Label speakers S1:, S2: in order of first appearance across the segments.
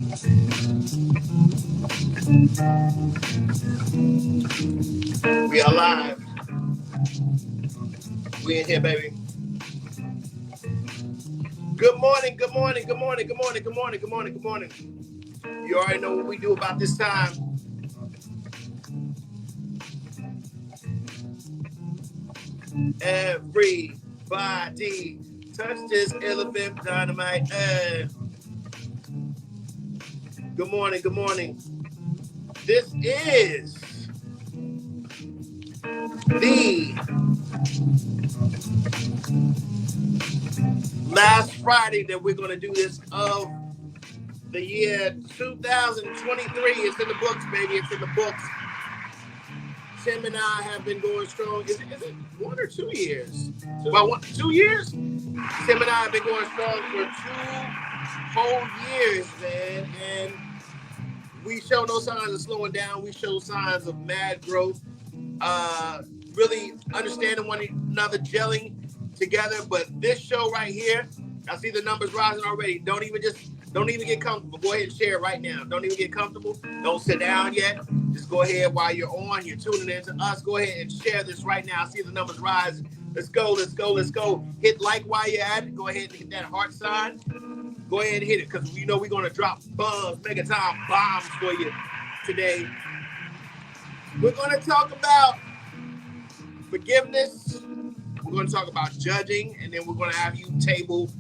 S1: We are live. We in here, baby. Good morning, good morning, good morning, good morning, good morning, good morning, good morning. You already know what we do about this time. Everybody touch this elephant dynamite. Good morning, good morning. This is the last Friday that we're going to do this of the year 2023. It's in the books, baby. It's in the books. Tim and I have been going strong. Is it 1 or 2 years? About 2 years? Tim and I have been going strong for 2 whole years, man. And we show no signs of slowing down. We show signs of mad growth. Really understanding one another, gelling together. But this show right here, I see the numbers rising already. Don't even get comfortable. Go ahead and share it right now. Don't even get comfortable. Don't sit down yet. Just go ahead while you're on. You're tuning in to us. Go ahead and share this right now. I see the numbers rise. Let's go. Let's go. Let's go. Hit like while you're at it. Go ahead and hit that heart sign. Go ahead and hit it because we know we're going to drop bombs, megaton bombs for you today. We're going to talk about forgiveness. We're going to talk about judging, and then we're going to have you table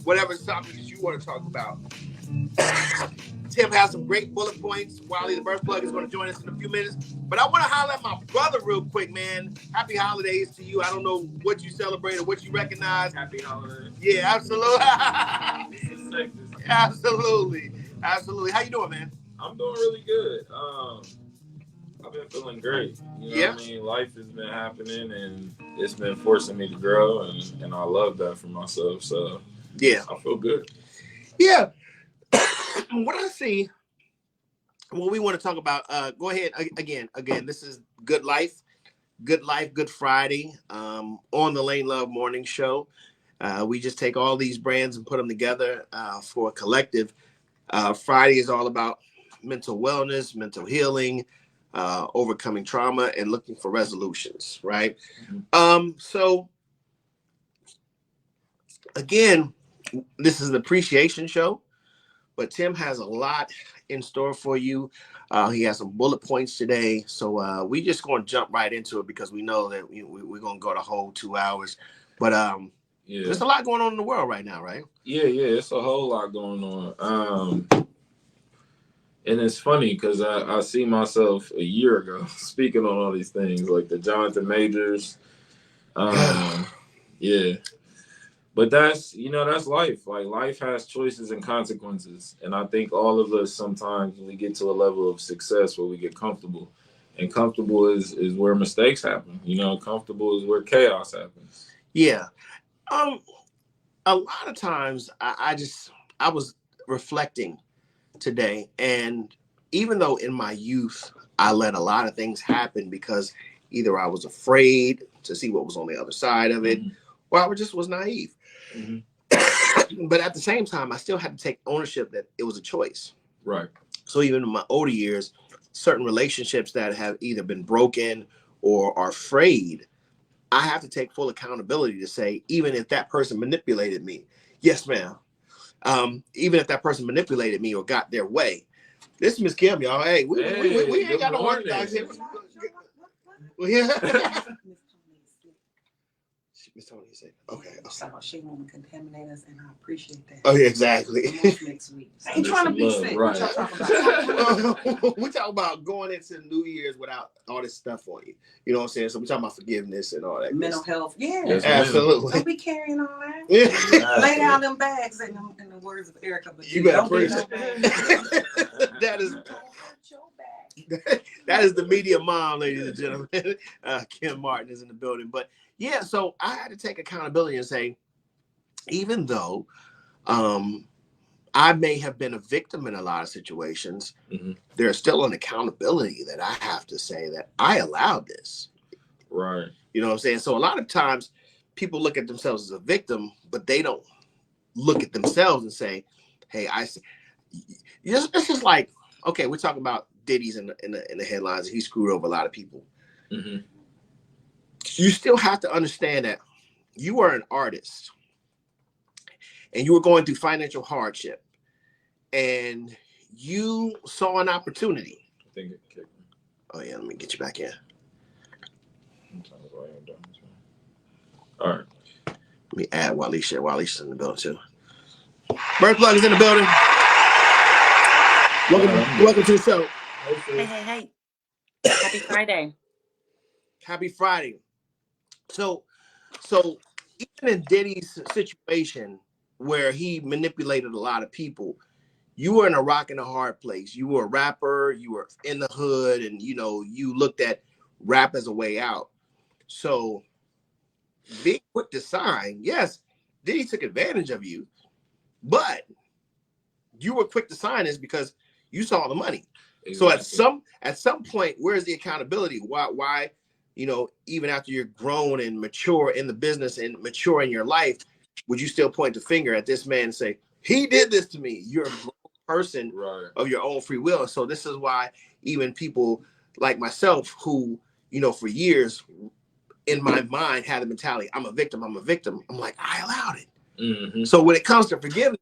S1: whatever topics you want to talk about. Tim has some great bullet points. Wally, the birth plug, is going to join us in a few minutes. But I want to holler at my brother real quick, man. Happy holidays to you. I don't know what you celebrate or what you recognize.
S2: Happy holidays.
S1: Yeah, absolutely. Absolutely. Absolutely. How you doing, man?
S2: I'm doing really good. I've been feeling great. You know what I mean? Life has been happening, and it's been forcing me to grow, and I love that for myself. So,
S1: yeah,
S2: I feel good.
S1: Yeah. What I see, what we want to talk about, go ahead. Again, this is Goodlife, Good Friday, on the Lane Love Morning Show. We just take all these brands and put them together for a collective. Friday is all about mental wellness, mental healing, overcoming trauma, and looking for resolutions, right? Mm-hmm. So, again, this is an appreciation show, but Tim has a lot in store for you. He has some bullet points today. So we just going to jump right into it because we know that we're going to go the whole 2 hours. But there's a lot going on in the world right now, right?
S2: Yeah, it's a whole lot going on. And it's funny because I see myself a year ago speaking on all these things, like the Jonathan Majors. Yeah. But that's life. Like, life has choices and consequences. And I think all of us, sometimes we get to a level of success where we get comfortable. And comfortable is where mistakes happen. Comfortable is where chaos happens.
S1: Yeah. A lot of times I was reflecting today, and even though in my youth I let a lot of things happen because either I was afraid to see what was on the other side of it, mm-hmm. or I just was naive. Mm-hmm. But at the same time, I still had to take ownership that it was a choice.
S2: Right.
S1: So even in my older years, certain relationships that have either been broken or are frayed, I have to take full accountability to say, even if that person manipulated me, yes, ma'am. Even if that person manipulated me or got their way. This is Miss Kim, y'all. Hey, we ain't got no work dogs here. Yeah. Miss Tony said, okay.
S3: So she won't contaminate us, and I appreciate that.
S1: Oh, yeah, exactly.
S3: Next week. I ain't trying to be sick. Right. What y'all talking
S1: about? We talk about going into New Year's without all this stuff on you. You know what I'm saying? So we talking about forgiveness and all that.
S3: Mental health. Yeah.
S1: Yes, absolutely.
S3: Don't be carrying all that. Yeah. Lay down them bags in the words of Erica. But
S1: you better preach it. That is... That is the media mom, ladies and gentlemen. Kim Martin is in the building. But yeah, so I had to take accountability and say, even though I may have been a victim in a lot of situations, mm-hmm. there's still an accountability that I have to say that I allowed this.
S2: Right.
S1: You know what I'm saying? So a lot of times people look at themselves as a victim, but they don't look at themselves and say, hey, It's just like, okay, we're talking about Diddy's in the headlines. He screwed over a lot of people.
S2: Mm-hmm.
S1: You still have to understand that you are an artist and you were going through financial hardship and you saw an opportunity.
S2: I think it kicked me.
S1: Oh yeah, let me get you back in.
S2: All right.
S1: Let me add Wally share. Wally's in the building too. Bird Plug is in the building. Welcome to the show.
S4: Hey. Happy Friday.
S1: Happy Friday. So even in Diddy's situation where he manipulated a lot of people, you were in a rock and a hard place. You were a rapper, you were in the hood, and you looked at rap as a way out. So being quick to sign, yes, Diddy took advantage of you, but you were quick to sign is because you saw the money. Exactly. So at some point, where's the accountability? Why, even after you're grown and mature in the business and mature in your life, would you still point the finger at this man and say, he did this to me? You're a grown person of your own free will. And so this is why even people like myself who, for years in my mind had the mentality, I'm a victim. I'm like, I allowed it. Mm-hmm. So when it comes to forgiveness,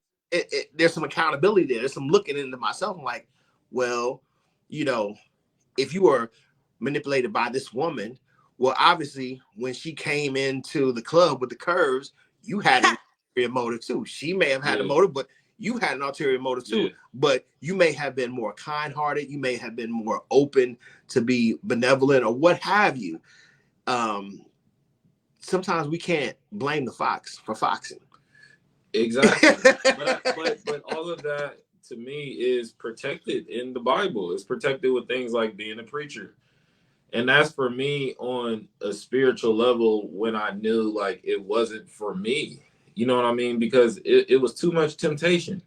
S1: there's some accountability there. There's some looking into myself. I'm like, well, if you were manipulated by this woman, well, obviously, when she came into the club with the curves, you had an ulterior motive too. She may have had a motive, but you had an ulterior motive too. Yeah. But you may have been more kind-hearted. You may have been more open to be benevolent or what have you. Sometimes we can't blame the fox for foxing.
S2: Exactly. but all of that to me is protected in the Bible. It's protected with things like being a preacher. And that's for me on a spiritual level when I knew like it wasn't for me. You know what I mean? Because it was too much temptation.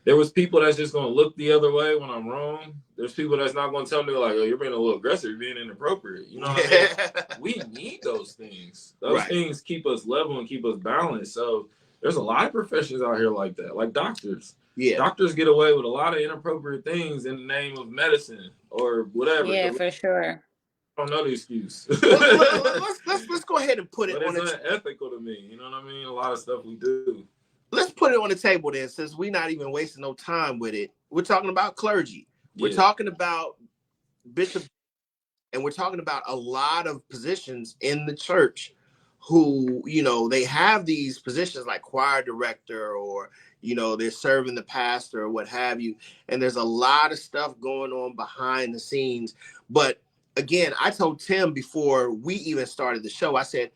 S2: There was people that's just going to look the other way when I'm wrong. There's people that's not going to tell me like, oh, you're being a little aggressive, you're being inappropriate. You know what I mean? We need those things. Those things keep us level and keep us balanced. So there's a lot of professions out here like that, like doctors. Yeah. Doctors get away with a lot of inappropriate things in the name of medicine or whatever.
S4: Yeah, for sure.
S2: I don't know the excuse.
S1: let's go ahead and put it on.
S2: It's unethical to me. You know what I mean? A lot of stuff we do.
S1: Let's put it on the table then, since we're not even wasting no time with it. We're talking about clergy. We're talking about bishop, and we're talking about a lot of positions in the church who, they have these positions like choir director or, they're serving the pastor or what have you. And there's a lot of stuff going on behind the scenes. But again, I told Tim before we even started the show, I said,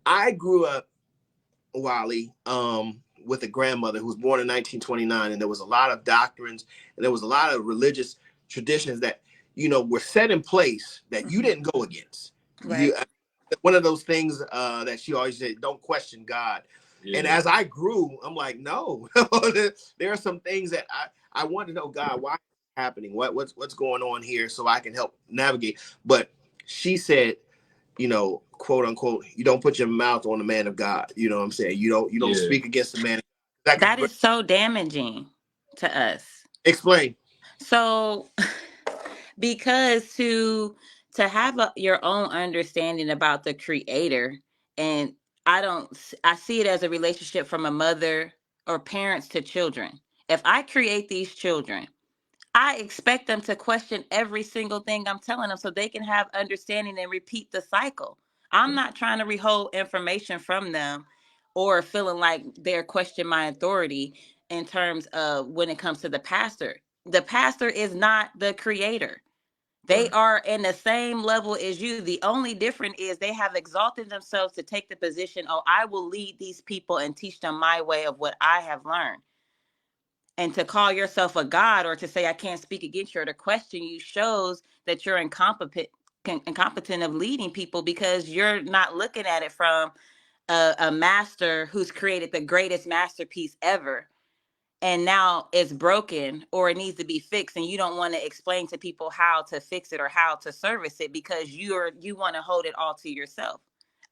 S1: I grew up, Wally, with a grandmother who was born in 1929, and there was a lot of doctrines and there was a lot of religious traditions that were set in place that you didn't go against. Right. One of those things that she always said, don't question God. Yeah. And as I grew, I'm like, no, there are some things that I want to know, God, why is it happening? What's going on here so I can help navigate. But she said, quote unquote, you don't put your mouth on the man of God. You know what I'm saying? You don't speak against the man.
S4: That is so damaging to us.
S1: Explain.
S4: So, because to have your own understanding about the creator, and I see it as a relationship from a mother or parents to children. If I create these children, I expect them to question every single thing I'm telling them so they can have understanding and repeat the cycle. I'm not trying to withhold information from them or feeling like they're questioning my authority in terms of when it comes to the pastor. The pastor is not the creator. They are in the same level as you. The only difference is they have exalted themselves to take the position, oh, I will lead these people and teach them my way of what I have learned. And to call yourself a god or to say I can't speak against you or to question you shows that you're incompetent of leading people because you're not looking at it from a master who's created the greatest masterpiece ever. And now it's broken or it needs to be fixed. And you don't want to explain to people how to fix it or how to service it because you want to hold it all to yourself.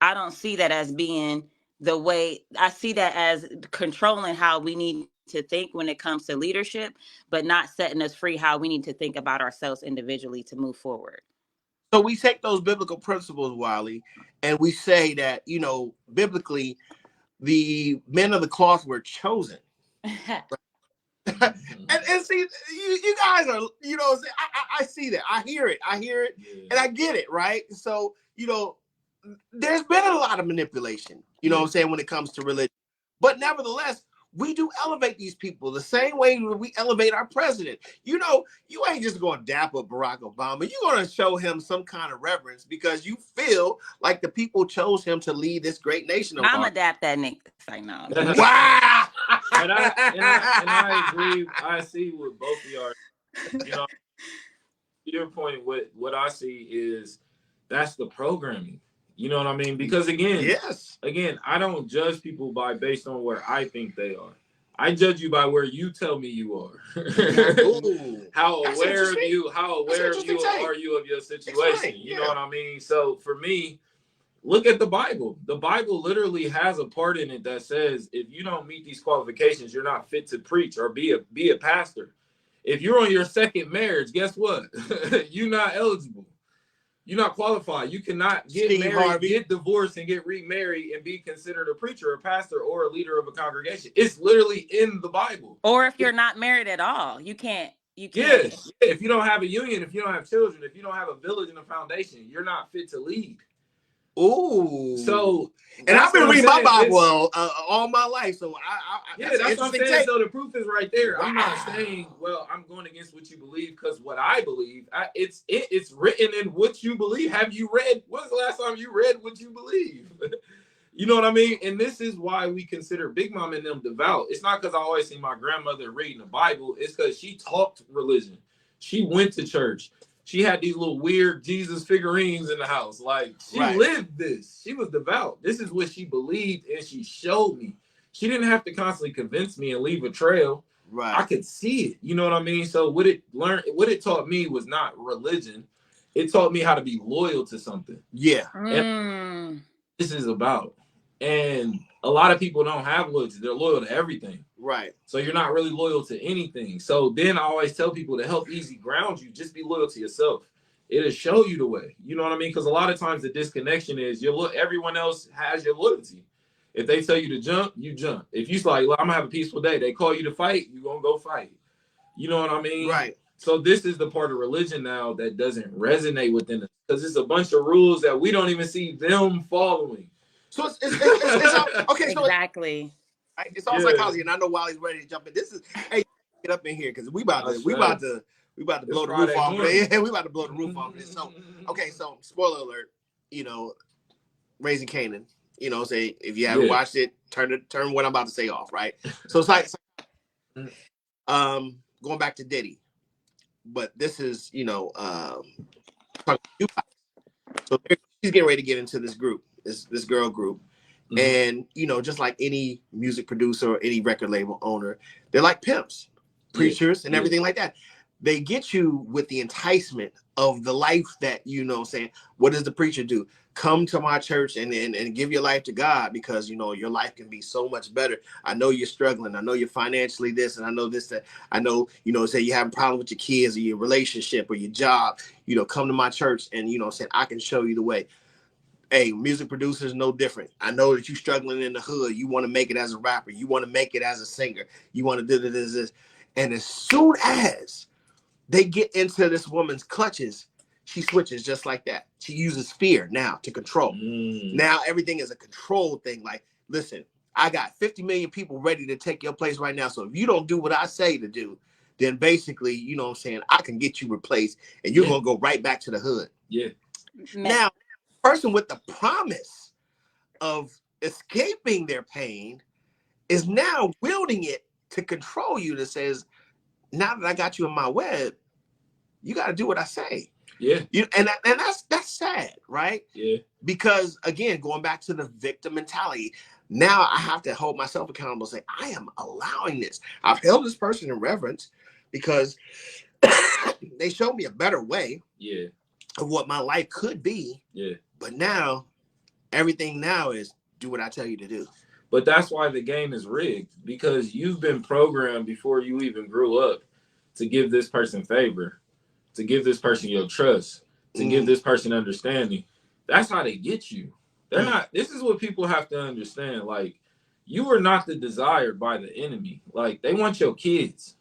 S4: I don't see that as being the way. I see that as controlling how we need to think when it comes to leadership, but not setting us free how we need to think about ourselves individually to move forward.
S1: So we take those biblical principles, Wiley, and we say that, biblically, the men of the cloth were chosen. and see, you guys are, I see that. I hear it,
S2: Yeah.
S1: and I get it, right? So, there's been a lot of manipulation, what I'm saying, when it comes to religion. But nevertheless, we do elevate these people the same way we elevate our president. You ain't just going to dap up Barack Obama. You're going to show him some kind of reverence because you feel like the people chose him to lead this great nation of
S4: I'm
S1: ours.
S4: adapt that nigga. Like, no.
S1: Wow!
S2: And I agree. I see what both of you are. To your point, what I see is that's the programming. You know what I mean? Because again, I don't judge people based on where I think they are. I judge you by where you tell me you are. How aware of you are you of your situation? You know what I mean? So for me, look at the Bible. The Bible literally has a part in it that says if you don't meet these qualifications, you're not fit to preach or be a pastor. If you're on your second marriage, guess what? You're not eligible. You're not qualified. You cannot get married, get divorced, and get remarried and be considered a preacher, a pastor, or a leader of a congregation. It's literally in the Bible.
S4: Or if you're not married at all, you can't.
S2: Yeah, if you don't have a union, if you don't have children, if you don't have a village and a foundation, you're not fit to lead.
S1: Ooh.
S2: So,
S1: and I've been reading my Bible all my life, so
S2: that's what I'm saying. So the proof is right there. Wow. I'm not saying, well, I'm going against what you believe because what I believe, it's written in what you believe. Have you read? When's the last time you read what you believe? You know what I mean? And this is why we consider Big Mom and them devout. It's not because I always see my grandmother reading the Bible. It's because she talked religion. She went to church. She had these little weird Jesus figurines in the house. Like, she lived this. She was devout. This is what she believed, and she showed me. She didn't have to constantly convince me and leave a trail.
S1: Right.
S2: I could see it. You know what I mean? So what it taught me was not religion. It taught me how to be loyal to something.
S1: Yeah.
S2: And this is about. And a lot of people don't have loyalty. They're loyal to everything.
S1: Right.
S2: So you're not really loyal to anything. So then I always tell people to help easy ground you, just be loyal to yourself. It'll show you the way. You know what I mean? Because a lot of times the disconnection is everyone else has your loyalty. If they tell you to jump, you jump. If you like, I'm gonna have a peaceful day, they call you to fight, you're gonna go fight. You know what I mean?
S1: Right.
S2: So this is the part of religion now that doesn't resonate within us because it's a bunch of rules that we don't even see them following. So it's
S1: okay. So
S4: exactly.
S1: It's all psychology, and I know Wally's ready to jump in. This is get up in here because we about to blow the roof off. Yeah, we about to blow the roof off this. So so spoiler alert, Raising Canaan. Say if you haven't watched it, turn what I'm about to say off. Right. So it's like going back to Diddy, but this is so she's getting ready to get into this group, this girl group. And, just like any music producer or any record label owner, they're like pimps, preachers, and everything like that. They get you with the enticement of the life that, saying, what does the preacher do? Come to my church and give your life to God because, your life can be so much better. I know you're struggling. I know you're financially this, and I know this, that. I know, say you have a problem with your kids or your relationship or your job. Come to my church and, say, I can show you the way. Hey, music producers, no different. I know that you're struggling in the hood. You want to make it as a rapper. You want to make it as a singer. You want to do this. And as soon as they get into this woman's clutches, she switches just like that. She uses fear now to control. Now everything is a control thing. Like, listen, I got 50 million people ready to take your place right now. So if you don't do what I say to do, then basically, I can get you replaced and you're going to go right back to the hood.
S2: Yeah.
S1: Now, person with the promise of escaping their pain is now wielding it to control you that says, now that I got you in my web, you got to do what I say.
S2: Yeah.
S1: And that's sad, right?
S2: Yeah.
S1: Because again, going back to the victim mentality, now I have to hold myself accountable and say, I am allowing this. I've held this person in reverence because they showed me a better way of what my life could be.
S2: Yeah.
S1: But now, everything now is do what I tell you to do.
S2: But that's why the game is rigged, because you've been programmed before you even grew up to give this person favor, to give this person your trust, to give this person understanding. That's how they get you. They're not, this is what people have to understand. Like, you are not the desired by the enemy. Like, they want your kids.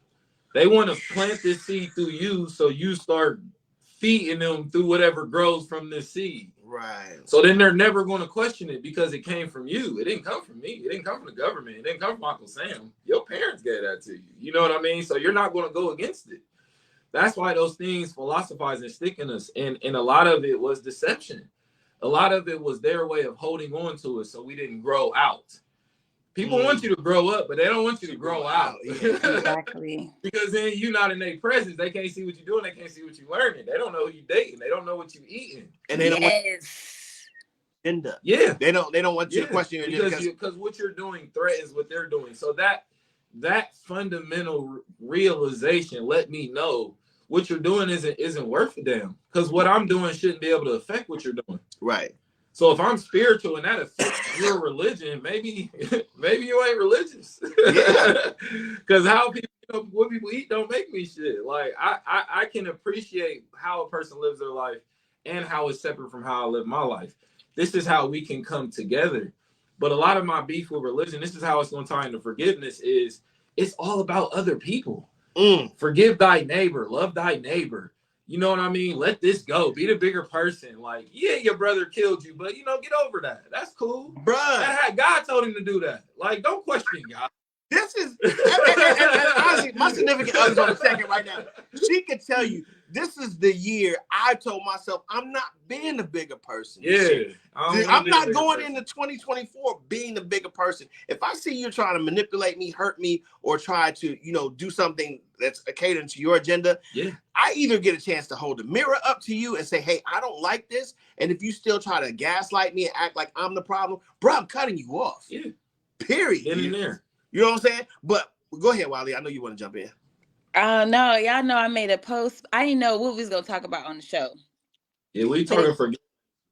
S2: They want to plant this seed through you so you start feeding them through whatever grows from this seed.
S1: Right.
S2: So then they're never going to question it because it came from you. It didn't come from me. It didn't come from the government. It didn't come from Uncle Sam. Your parents gave that to you. You know what I mean? So you're not going to go against it. That's why those things philosophize and stick in us. And a lot of it was deception. A lot of it was their way of holding on to us so we didn't grow out. People want you to grow up, but they don't want you to grow out.
S4: Exactly.
S2: Because then you're not in their presence. They can't see what you're doing. They can't see what you're learning. They don't know who you're dating. They don't know what you're eating.
S1: And they don't want agenda.
S2: Yeah.
S1: They don't want you to question your agenda.
S2: Because what you're doing threatens what they're doing. So that fundamental realization let me know what you're doing isn't worth a damn. Because what I'm doing shouldn't be able to affect what you're doing.
S1: Right.
S2: So if I'm spiritual and that affects your religion, maybe you ain't religious. Because how people, what people eat don't make me shit. Like I can appreciate how a person lives their life and how it's separate from how I live my life. This is how we can come together. But a lot of my beef with religion, this is how it's going to tie into forgiveness, is it's all about other people. Forgive thy neighbor, love thy neighbor. You know what I mean? Let this go. Be the bigger person. Like, yeah, your brother killed you, but, get over that. That's cool.
S1: Bruh.
S2: God told him to do that. Like, don't question God.
S1: This is, and honestly, my significant other's on the second right now. She could tell you, this is the year I told myself I'm not being the bigger person.
S2: Yeah.
S1: I'm not going into 2024 being the bigger person. If I see you trying to manipulate me, hurt me, or try to, do something that's catering to your agenda, I either get a chance to hold the mirror up to you and say, hey, I don't like this. And if you still try to gaslight me and act like I'm the problem, bro, I'm cutting you off.
S2: Yeah.
S1: Period.
S2: Get in there.
S1: You know what I'm saying? But go ahead, Walli. I know you want to jump in.
S4: No, y'all know I made a post. I didn't know what we was gonna talk about on the show.
S2: Yeah, we talking for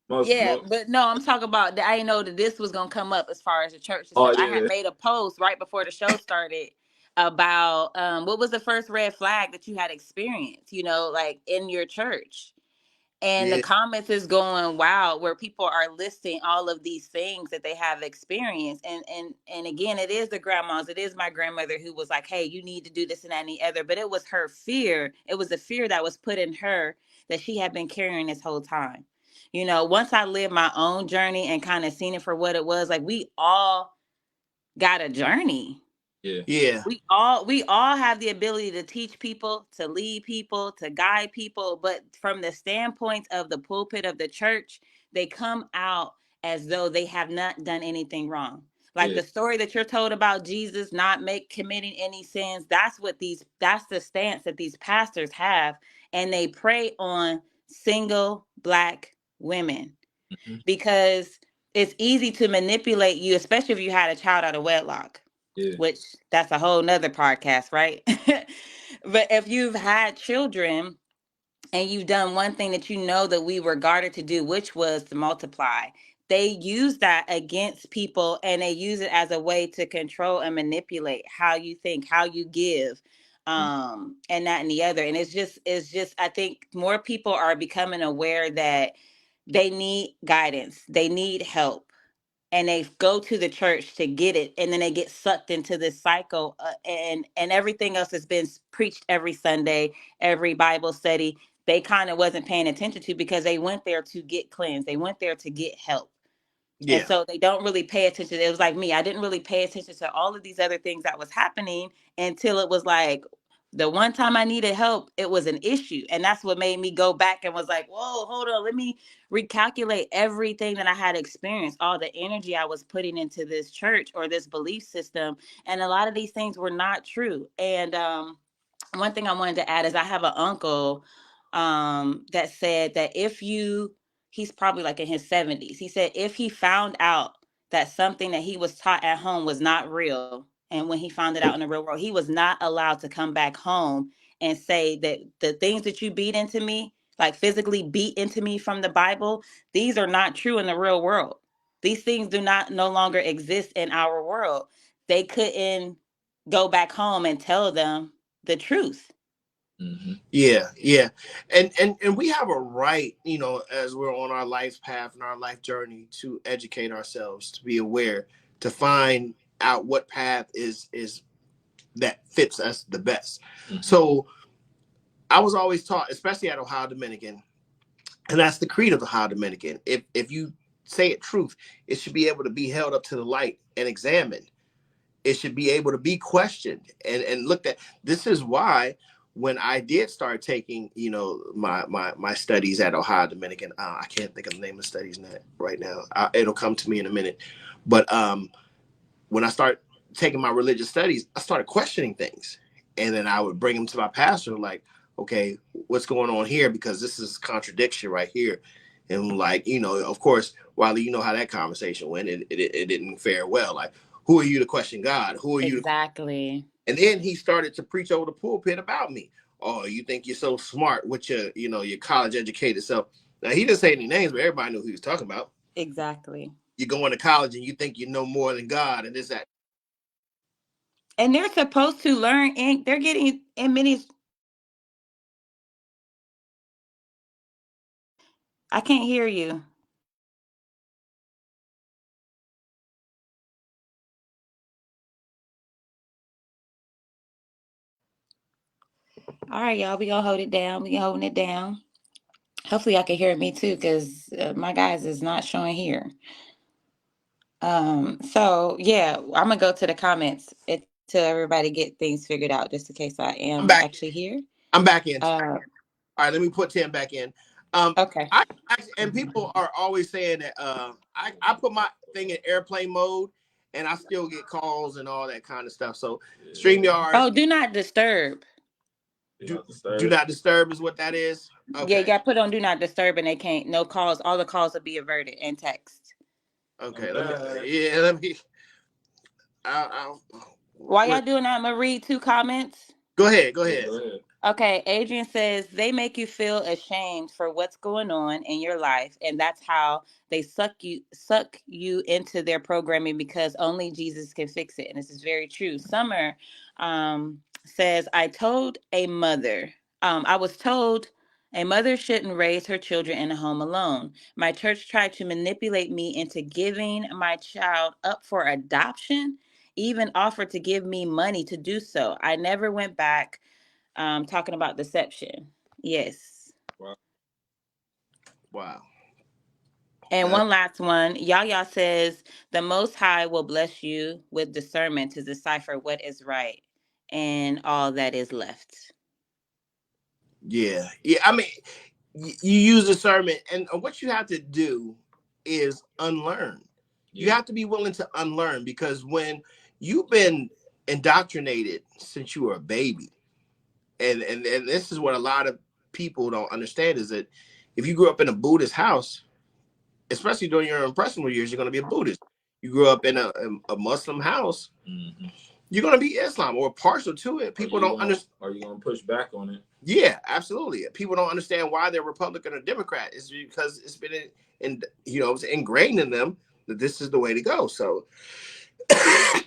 S2: most.
S4: But no, I'm talking about that. I didn't know that this was gonna come up as far as the church and stuff. I had made a post right before the show started about what was the first red flag that you had experienced, like in your church. And the comments is going wild, where people are listing all of these things that they have experienced. And again, it is the grandmas. It is my grandmother who was like, hey, you need to do this and that and the other. But it was her fear. It was the fear that was put in her that she had been carrying this whole time. Once I lived my own journey and kind of seen it for what it was, like we all got a journey.
S1: Yeah.
S4: We all have the ability to teach people, to lead people, to guide people, but from the standpoint of the pulpit of the church, they come out as though they have not done anything wrong. Like the story that you're told about Jesus not committing any sins, that's the stance that these pastors have, and they prey on single Black women because it's easy to manipulate you, especially if you had a child out of wedlock. Which that's a whole nother podcast, right? But if you've had children and you've done one thing that that we were guarded to do, which was to multiply, they use that against people, and they use it as a way to control and manipulate how you think, how you give, and that and the other. And it's just I think more people are becoming aware that they need guidance, they need help, and they go to the church to get it, and then they get sucked into this cycle, and everything else has been preached every Sunday, every Bible study. They kind of wasn't paying attention to, because they went there to get cleansed. They went there to get help. And so they don't really pay attention. It was like me. I didn't really pay attention to all of these other things that was happening until it was like the one time I needed help, it was an issue. And that's what made me go back and was like, whoa, hold on. Let me recalculate everything that I had experienced, all the energy I was putting into this church or this belief system. And a lot of these things were not true. And one thing I wanted to add is I have an uncle that said that he's probably like in his 70s. He said if he found out that something that he was taught at home was not real, and when he found it out in the real world, he was not allowed to come back home and say that the things that you beat into me, like physically beat into me from the Bible, these are not true in the real world. These things do not no longer exist in our world. They couldn't go back home and tell them the truth.
S2: Mm-hmm.
S1: Yeah. And we have a right, as we're on our life path and our life journey, to educate ourselves, to be aware, to find out what path is that fits us the best.
S2: Mm-hmm.
S1: So I was always taught, especially at Ohio Dominican, and that's the creed of the Ohio Dominican. If you say it truth, it should be able to be held up to the light and examined. It should be able to be questioned and looked at. This is why when I did start taking, my studies at Ohio Dominican, I can't think of the name of the studies right now. It'll come to me in a minute. But when I start taking my religious studies, I started questioning things. And then I would bring them to my pastor, like, okay, what's going on here? Because this is contradiction right here. And like, of course, Wiley, you know how that conversation went. It didn't fare well. Like, who are you to question God? Who are you?
S4: Exactly.
S1: And then he started to preach over the pulpit about me. Oh, you think you're so smart with your college educated self. Now, he didn't say any names, but everybody knew who he was talking about.
S4: Exactly.
S1: You go into college and you think you know more than God and this, that.
S4: And they're supposed to learn, and they're getting in many. I can't hear you. All right, y'all. We gonna hold it down. We holding it down. Hopefully, y'all can hear me too, because my guys is not showing here. So yeah, I'm gonna go to the comments until everybody get things figured out, just in case I
S1: I'm
S4: am
S1: back.
S4: actually here.
S1: I'm back in.
S4: Uh,
S1: All right, let me put Tim back in.
S4: okay.
S1: And people are always saying that I put my thing in airplane mode and I still get calls and all that kind of stuff. So StreamYard,
S4: Oh, do not disturb.
S1: do not disturb is what that is.
S4: Yeah, you
S1: Okay.
S4: got put on do not disturb, and they can't. No calls. All the calls will be averted and text.
S1: Okay. Let me. I'll,
S4: While
S1: what?
S4: y'all doing that, I'm gonna read 2 comments.
S1: Go ahead.
S2: Yeah, go ahead.
S4: Okay, Adrian says they make you feel ashamed for what's going on in your life, and that's how they suck you into their programming because only Jesus can fix it. And this is very true. Summer says I was told a mother shouldn't raise her children in a home alone. My church tried to manipulate me into giving my child up for adoption, even offered to give me money to do so. I never went back. Talking about deception. Yes.
S1: Wow.
S4: And one last one. Yahya says, the Most High will bless you with discernment to decipher what is right and all that is left.
S1: Yeah. I mean, you use discernment, and what you have to do is unlearn. Yeah. You have to be willing to unlearn, because when you've been indoctrinated since you were a baby, and this is what a lot of people don't understand, is that if you grew up in a Buddhist house, especially during your impressionable years, you're going to be a Buddhist. You grew up in a Muslim house, mm-hmm. You're going to be Islam or partial to it. People don't understand.
S2: Are you going to push back on it?
S1: Yeah, absolutely. People don't understand why they're Republican or Democrat. It's because it's been it's ingrained in them that this is the way to go. So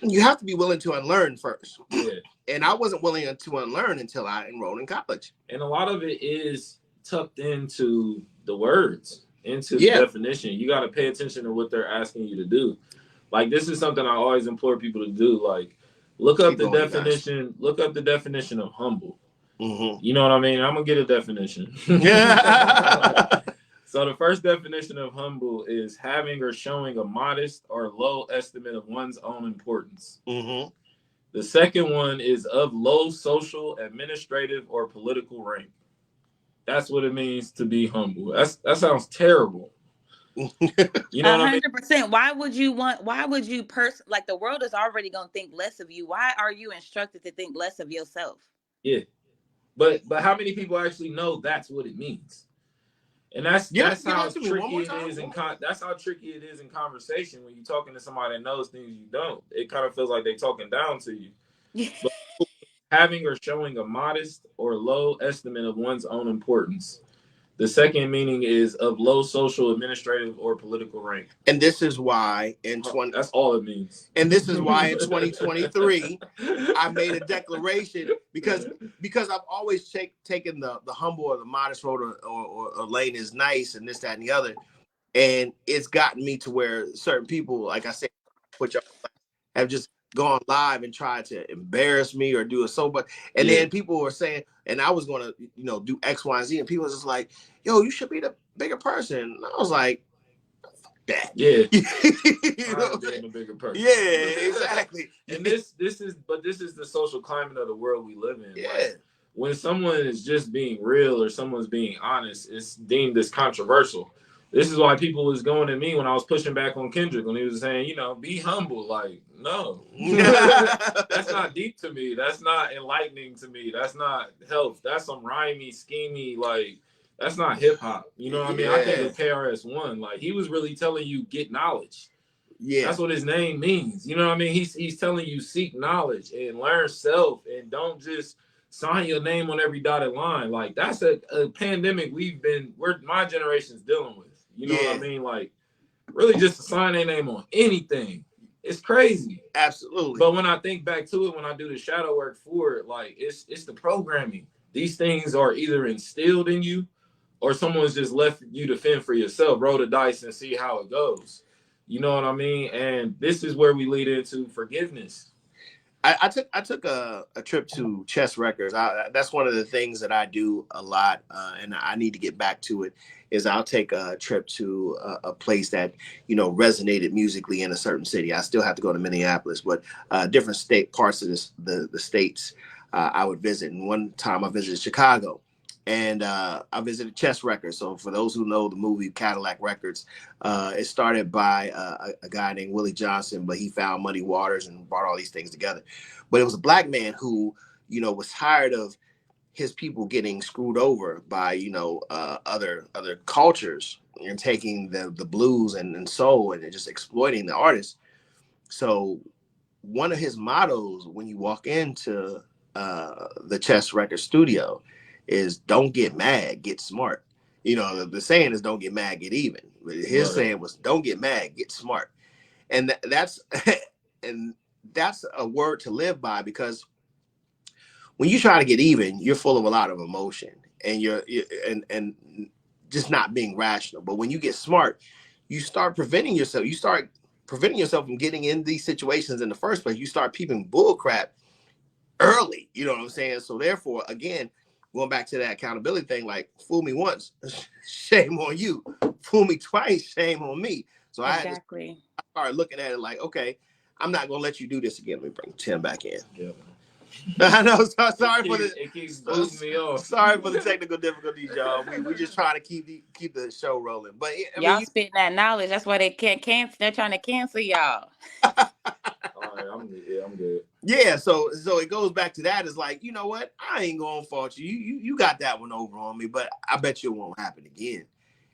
S1: you have to be willing to unlearn first.
S2: Yeah.
S1: And I wasn't willing to unlearn until I enrolled in college.
S2: And a lot of it is tucked into the words, into the definition. You got to pay attention to what they're asking you to do. Like, this is something I always implore people to do. Like, look up the definition. Look up the definition of humble. Mm-hmm. You know what I mean? I'm gonna get a definition. Yeah. So the first definition of humble is having or showing a modest or low estimate of one's own importance. Mm-hmm. The second one is of low social, administrative, or political rank. That's what it means to be humble. That sounds terrible.
S4: You know 100%. Why would you like, the world is already gonna think less of you? Why are you instructed to think less of yourself?
S2: Yeah. But how many people actually know that's what it means? And that's how tricky it is that's how tricky it is in conversation when you're talking to somebody that knows things you don't. It kind of feels like they're talking down to you. But having or showing a modest or low estimate of one's own importance. The second meaning is of low social, administrative, or political rank.
S1: And this is why
S2: That's all it means.
S1: And this is why in 2023 I made a declaration because I've always taken the humble or the modest road or lane is nice and this, that, and the other. And it's gotten me to where certain people, like I said, which have just gone live and tried to embarrass me or do it so much. And then people were saying, and I was going to, do X, Y, and Z. And people was just like, yo, you should be the bigger person. And I was like, that.
S2: Yeah.
S1: Being
S2: a bigger person.
S1: Yeah, exactly.
S2: And this is the social climate of the world we live in.
S1: Yeah.
S2: Like, when someone is just being real or someone's being honest, it's deemed as controversial. This is why people was going at me when I was pushing back on Kendrick when he was saying, be humble. Like, no, that's not deep to me. That's not enlightening to me. That's not health. That's some rhymey, schemey, like, that's not hip hop. You know what I mean? I think of KRS-One. Like, he was really telling you get knowledge. Yeah. That's what his name means. You know what I mean? He's telling you seek knowledge and learn self and don't just sign your name on every dotted line. Like, that's a pandemic my generation's dealing with. You know what I mean? Like, really just to sign their name on anything. It's crazy.
S1: Absolutely.
S2: But when I think back to it, when I do the shadow work for it, like, it's the programming. These things are either instilled in you or someone's just left you to fend for yourself, roll the dice and see how it goes. You know what I mean? And this is where we lead into forgiveness.
S1: I took a trip to Chess Records. That's one of the things that I do a lot, and I need to get back to it. Is I'll take a trip to a place that resonated musically in a certain city. I still have to go to Minneapolis, but different parts of the states I would visit. And one time I visited Chicago. And I visited Chess Records. So for those who know the movie Cadillac Records, it started by a guy named Willie Johnson, but he found Muddy Waters and brought all these things together. But it was a black man who, was tired of his people getting screwed over by, other cultures and taking the blues and soul and just exploiting the artists. So one of his mottos when you walk into the Chess Records studio is don't get mad, get smart. The saying is don't get mad, get even. But his saying was don't get mad, get smart. And that's a word to live by, because when you try to get even, you're full of a lot of emotion and you're just not being rational. But when you get smart, you start preventing yourself. You start preventing yourself from getting in these situations in the first place. You start peeping bull crap early. You know what I'm saying? So therefore, again, going back to that accountability thing, like, fool me once, shame on you. Fool me twice, shame on me. So I started looking at it like, okay, I'm not going to let you do this again. Let me bring Tim back in. Yeah. I know. It keeps booting me off. Sorry for the technical difficulties, y'all. We just trying to keep the show rolling. But
S4: y'all spitting that knowledge. That's why they can't cancel. They're trying to cancel y'all.
S2: All right, I'm good.
S1: Yeah, so it goes back to that. Is like, you know what? I ain't gonna fault you. You got that one over on me, but I bet you it won't happen again.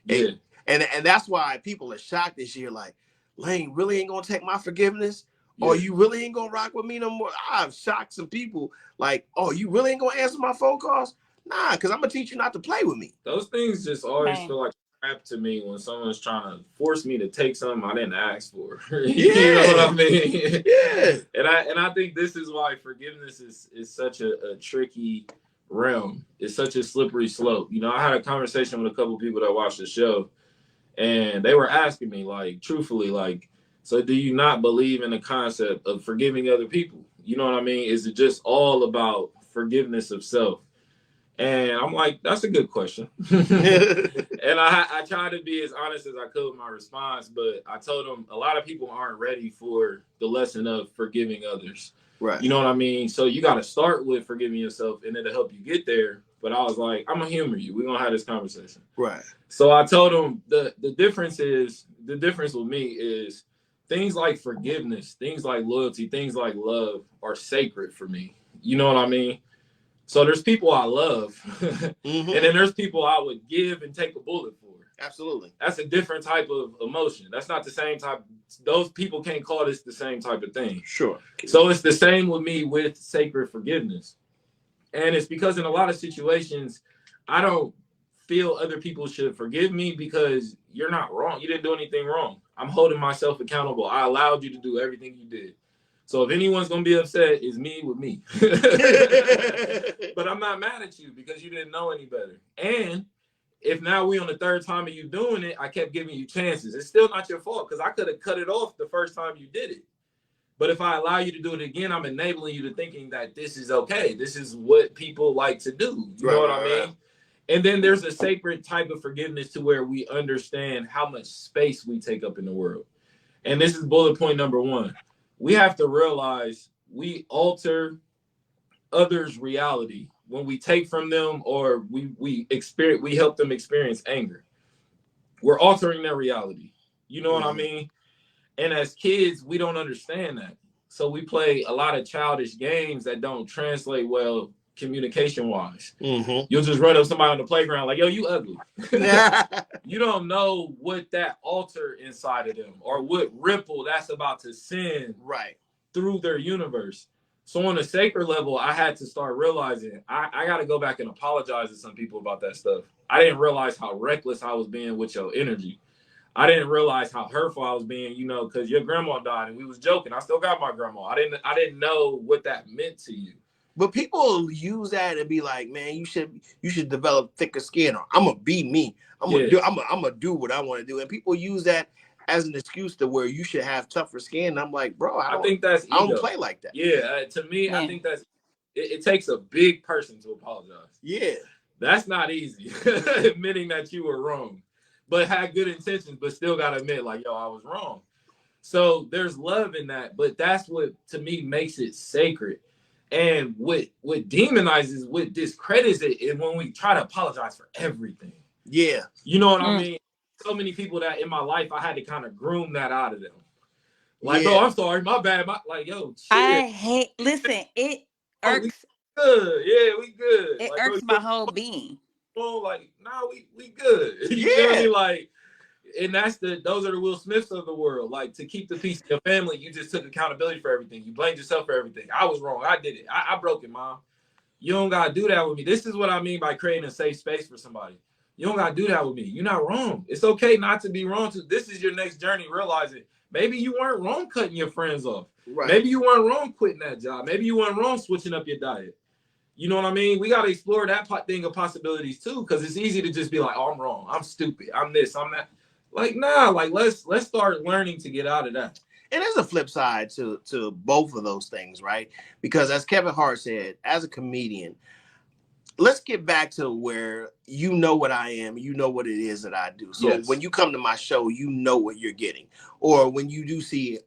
S1: Yeah. And that's why people are shocked this year. Like, Lane really ain't gonna take my forgiveness, or you really ain't gonna rock with me no more. I've shocked some people. Like, oh, you really ain't gonna answer my phone calls? Nah, because I'm gonna teach you not to play with me.
S2: Those things just always feel like crap to me when someone's trying to force me to take something I didn't ask for. You know what I mean? Yeah. And I think this is why forgiveness is such a tricky realm. It's such a slippery slope. I had a conversation with a couple of people that watched the show, and they were asking me, like, truthfully, like, so do you not believe in the concept of forgiving other people? You know what I mean? Is it just all about forgiveness of self? And I'm like, that's a good question. And I tried to be as honest as I could with my response, but I told them a lot of people aren't ready for the lesson of forgiving others. Right. You know what I mean? So you got to start with forgiving yourself, and it'll help you get there. But I was like, I'm going to humor you. We're going to have this conversation. Right. So I told them the difference with me is things like forgiveness, things like loyalty, things like love are sacred for me. You know what I mean? So there's people I love, and then there's people I would give and take a bullet for. Absolutely. That's a different type of emotion. That's not the same type. Those people can't call this the same type of thing. Sure. So it's the same with me with sacred forgiveness. And it's because in a lot of situations, I don't feel other people should forgive me because you're not wrong. You didn't do anything wrong. I'm holding myself accountable. I allowed you to do everything you did. So if anyone's going to be upset, it's me with me. But I'm not mad at you because you didn't know any better. And if now we on the third time of you doing it, I kept giving you chances. It's still not your fault because I could have cut it off the first time you did it. But if I allow you to do it again, I'm enabling you to thinking that this is okay. This is what people like to do. You know what I mean? Right. And then there's a sacred type of forgiveness to where we understand how much space we take up in the world. And this is bullet point number 1. We have to realize we alter others' reality when we take from them or we help them experience anger. We're altering their reality. You know what I mean? And as kids, we don't understand that. So we play a lot of childish games that don't translate well communication-wise. You'll just run up somebody on the playground like, yo, you ugly. You don't know what that alter inside of them or what ripple that's about to send through their universe. So on a sacred level, I had to start realizing I got to go back and apologize to some people about that stuff. I didn't realize how reckless I was being with your energy. I didn't realize how hurtful I was being, you know, because your grandma died and we was joking. I still got my grandma. I didn't know what that meant to you.
S1: But people use that and be like, man, you should develop thicker skin, or I'm gonna be me. I'm gonna do what I want to do. And people use that as an excuse to where you should have tougher skin. And I'm like, bro, I think that's ego. I don't play like that.
S2: Yeah, to me, I think that's it takes a big person to apologize.
S1: Yeah.
S2: That's not easy. Admitting that you were wrong. But had good intentions, but still got to admit, like, yo, I was wrong. So there's love in that, but that's what, to me, makes it sacred. And what demonizes, what discredits it is when we try to apologize for everything.
S1: Yeah.
S2: You know what I mean? So many people that in my life, I had to kind of groom that out of them. Like, oh, I'm sorry, my bad. Like, yo, shit.
S4: Listen, it irks.
S2: We good. Yeah, we good.
S4: It
S2: like,
S4: irks my whole being.
S2: Like, nah, we good. You know what I mean? Like, and those are the Will Smiths of the world. Like, to keep the peace in your family, you just took accountability for everything. You blamed yourself for everything. I was wrong. I did it. I broke it, Mom. You don't gotta do that with me. This is what I mean by creating a safe space for somebody. You don't gotta do that with me. You're not wrong. It's okay not to be wrong. This is your next journey, realizing maybe you weren't wrong cutting your friends off. Right. Maybe you weren't wrong quitting that job. Maybe you weren't wrong switching up your diet. You know what I mean? We got to explore that thing of possibilities too, because it's easy to just be like, oh, I'm wrong. I'm stupid. I'm this. I'm that. Like, nah, like let's start learning to get out of that.
S1: And there's a flip side to both of those things, right? Because as Kevin Hart said, as a comedian, let's get back to where you know what I am, you know what it is that I do. So when you come to my show, you know what you're getting. Or when you do see,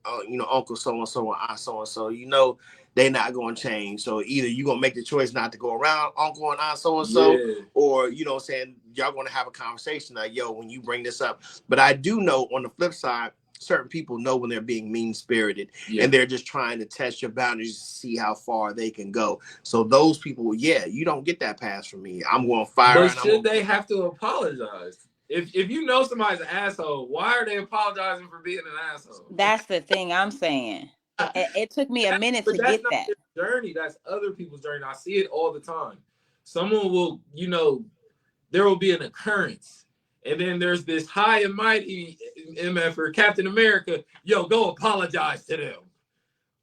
S1: Uncle so-and-so or Aunt so-and-so, you know, they're not going to change. So either you're going to make the choice not to go around Uncle and Aunt so-and-so, or, you know what I'm saying, y'all going to have a conversation like, yo, when you bring this up. But I do know on the flip side, certain people know when they're being mean-spirited and they're just trying to test your boundaries to see how far they can go. So those people, you don't get that pass from me. I'm going to fire.
S2: But should they have to apologize? If you know somebody's an asshole, why are they apologizing for being an asshole?
S4: That's the thing I'm saying. It took me a minute to get that.
S2: Their journey. That's other people's journey. I see it all the time. Someone will, there will be an occurrence. And then there's this high and mighty MF for Captain America. Yo, go apologize to them.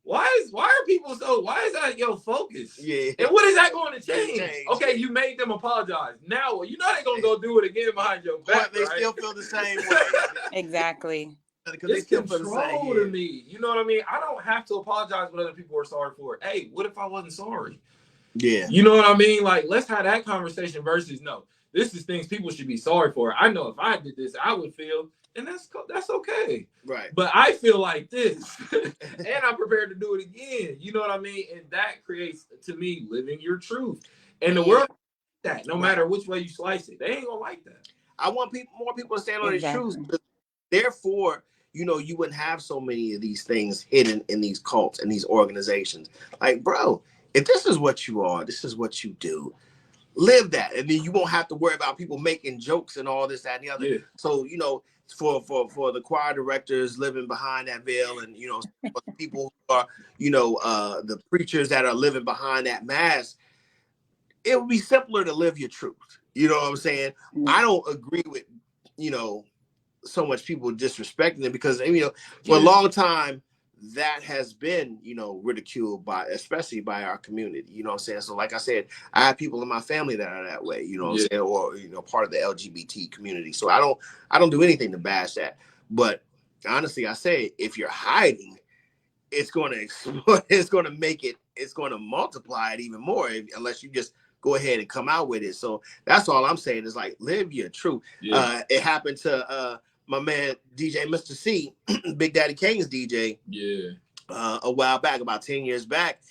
S2: Why is that your focus?
S1: Yeah.
S2: And what is that going to change? Okay, you made them apologize. Now, you know they're going to go do it again behind your back.
S1: But they still feel the same way.
S4: Exactly.
S2: It's control to me. You know what I mean? I don't have to apologize what other people are sorry for. Hey, what if I wasn't sorry?
S1: Yeah.
S2: You know what I mean? Like, let's have that conversation versus no. This is things people should be sorry for. I know if I did this, I would feel, and that's okay.
S1: Right.
S2: But I feel like this, and I'm prepared to do it again. You know what I mean? And that creates, to me, living your truth. And the world, that no matter which way you slice it, they ain't gonna like that.
S1: I want more people to stand on their truth. Therefore, you wouldn't have so many of these things hidden in these cults and these organizations. Like, bro, if this is what you are, this is what you do. Live that, and then you won't have to worry about people making jokes and all this, that, and the other. Yeah. So, for the choir directors living behind that veil, and for the people who are, the preachers that are living behind that mask, it would be simpler to live your truth. You know what I'm saying? I don't agree with, you know, so much people disrespecting it because, you know, for a long time, that has been, you know, ridiculed by, especially by our community. You know what I'm saying? So like I said, I have people in my family that are that way, you know what I'm saying? Or, you know, part of the LGBT community. So I don't do anything to bash that. But honestly, I say, if you're hiding, it's going to explode. It's going to make it, it's going to multiply it even more unless you just go ahead and come out with it. So that's all I'm saying is like, live your truth. It happened to my man, DJ Mr. C, Big Daddy Kane's DJ, a while back, about 10 years back.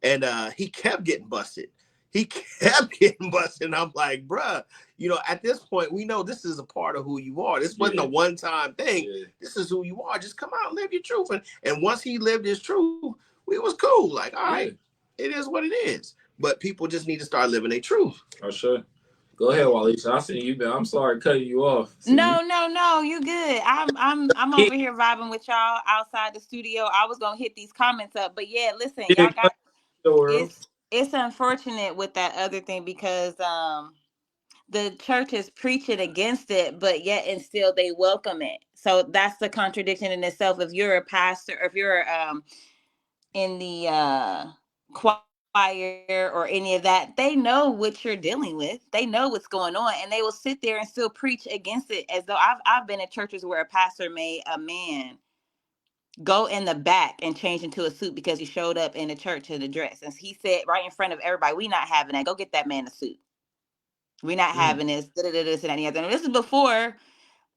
S1: And he kept getting busted. He kept getting busted. And I'm like, bruh, you know, at this point, we know this is a part of who you are. This wasn't a one-time thing. This is who you are. Just come out and live your truth. And once he lived his truth, we was cool. Like, all right, it is what it is. But people just need to start living their truth.
S2: For sure. Go ahead, Wally. I see you, man. I'm sorry cutting you off.
S4: No, you good. I'm over here vibing with y'all outside the studio. I was gonna hit these comments up, but yeah, listen, y'all got it's unfortunate with that other thing because the church is preaching against it, but yet and still they welcome it. So that's the contradiction in itself. If you're a pastor, if you're in the choir or any of that, they know what you're dealing with. They know what's going on, and they will sit there and still preach against it. As though I've been in churches where a pastor made a man go in the back and change into a suit because he showed up in the church in a dress, and he said right in front of everybody, "We not having that. Go get that man a suit. We not having this. This and that and the other." And this is before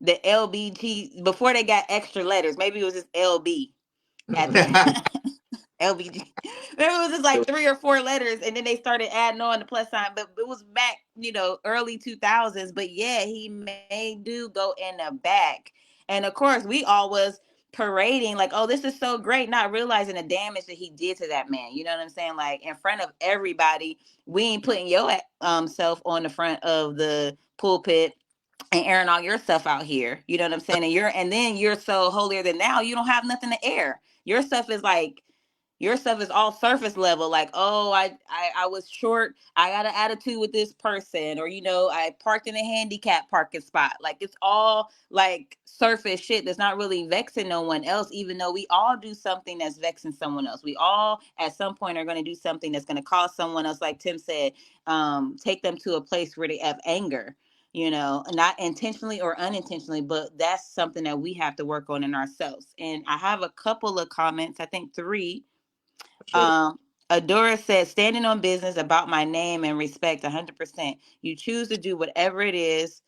S4: the LBG, before they got extra letters. Maybe it was just LB at the LBG. Maybe it was just like 3 or 4 letters, and then they started adding on the plus sign. But it was back, you know, early 2000s. But yeah, he made dude go in the back, and of course we all was parading like, "Oh, this is so great," not realizing the damage that he did to that man. You know what I'm saying? Like in front of everybody, we ain't putting your self on the front of the pulpit and airing all your stuff out here. You know what I'm saying? And then you're so holier than now, you don't have nothing to air. Your stuff is like, your stuff is all surface level. Like, oh, I was short. I got an attitude with this person, or you know, I parked in a handicap parking spot. Like it's all like surface shit that's not really vexing no one else. Even though we all do something that's vexing someone else, we all at some point are going to do something that's going to cause someone else, like Tim said, take them to a place where they have anger. You know, not intentionally or unintentionally, but that's something that we have to work on in ourselves. And I have a couple of comments, I think 3. Adora said, standing on business about my name and respect 100%. You choose to do whatever it is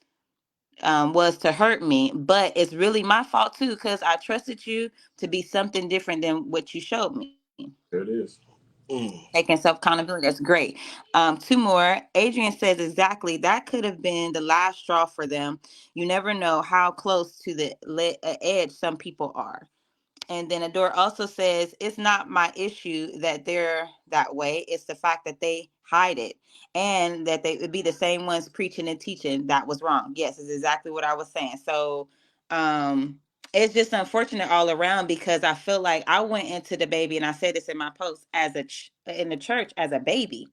S4: was to hurt me, but it's really my fault too, because I trusted you to be something different than what you showed me.
S2: There it is.
S4: Taking self accountability. That's great. 2 more. Adrian says, exactly. That could have been the last straw for them. You never know how close to the edge some people are. And then Adore also says, it's not my issue that they're that way. It's the fact that they hide it, and that they would be the same ones preaching and teaching that was wrong. Yes, is exactly what I was saying. So it's just unfortunate all around, because I feel like I went into the baby, and I said this in my post, as in the church as a baby.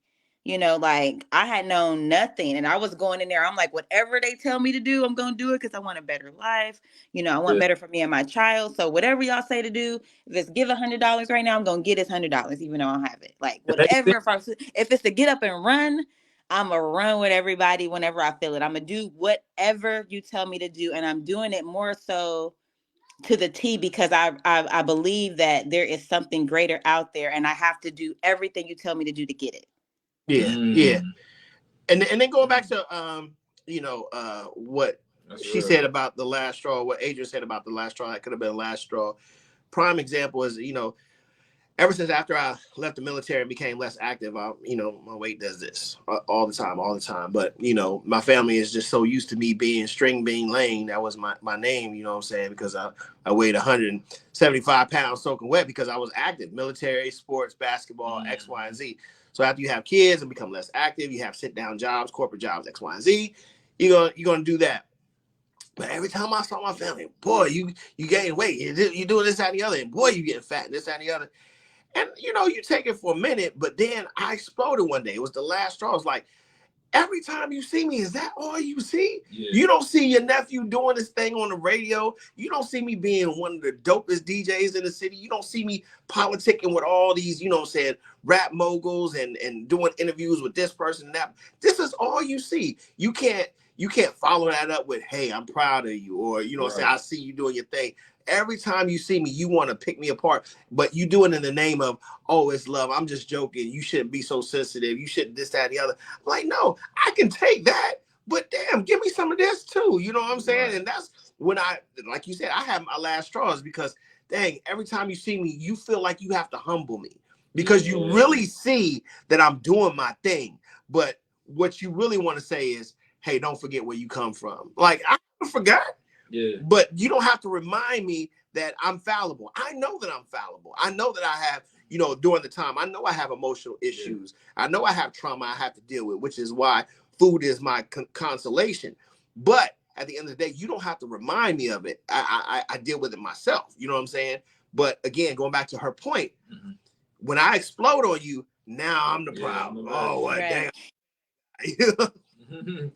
S4: You know, like I had known nothing, and I was going in there. I'm like, whatever they tell me to do, I'm going to do it, because I want a better life. You know, I want better for me and my child. So whatever y'all say to do, if it's give $100 right now, I'm going to get this $100, even though I don't have it. Like whatever, if it's to get up and run, I'm going to run with everybody whenever I feel it. I'm going to do whatever you tell me to do. And I'm doing it more so to the T, because I believe that there is something greater out there, and I have to do everything you tell me to do to get it.
S1: Yeah. And then going back to you know, what she said about the last straw, what Adrian said about the last straw, that could have been the last straw. Prime example is, you know, ever since after I left the military and became less active, you know, my weight does this all the time. But, you know, my family is just so used to me being String Bean Lane. That was my name, you know what I'm saying? Because I weighed 175 pounds soaking wet because I was active, military, sports, basketball, X, Y, and Z. So after you have kids and become less active, you have sit-down jobs, corporate jobs, X, Y, and Z, you're gonna do that. But every time I saw my family, boy, you gain weight. You're doing this, that, and the other. And boy, you getting fat, this, that, and the other. And, you know, you take it for a minute, but then I exploded one day. It was the last straw. I was like, every time you see me, is that all you see?
S2: Yeah.
S1: You don't see your nephew doing this thing on the radio. You don't see me being one of the dopest DJs in the city. You don't see me politicking with all these, you know what I'm saying, rap moguls and doing interviews with this person and that. This is all you see. You can't follow that up with, hey, I'm proud of you, or, you know what I'm saying, I see you doing your thing. Every time you see me, you want to pick me apart, but you do it in the name of, oh, it's love. I'm just joking. You shouldn't be so sensitive. You shouldn't this, that, and the other. I'm like, no, I can take that, but damn, give me some of this too. You know what I'm saying? Right. And that's when like you said, I have my last straws, because dang, every time you see me, you feel like you have to humble me, because you really see that I'm doing my thing. But what you really want to say is, hey, don't forget where you come from. Like, I forgot. Yeah. But you don't have to remind me that I'm fallible. I know that I'm fallible. I know that I have, you know, during the time, I know I have emotional issues. Yeah. I know I have trauma I have to deal with, which is why food is my consolation. But at the end of the day, you don't have to remind me of it. I deal with it myself. You know what I'm saying? But again, going back to her point, when I explode on you, now I'm the problem. Oh, what damn.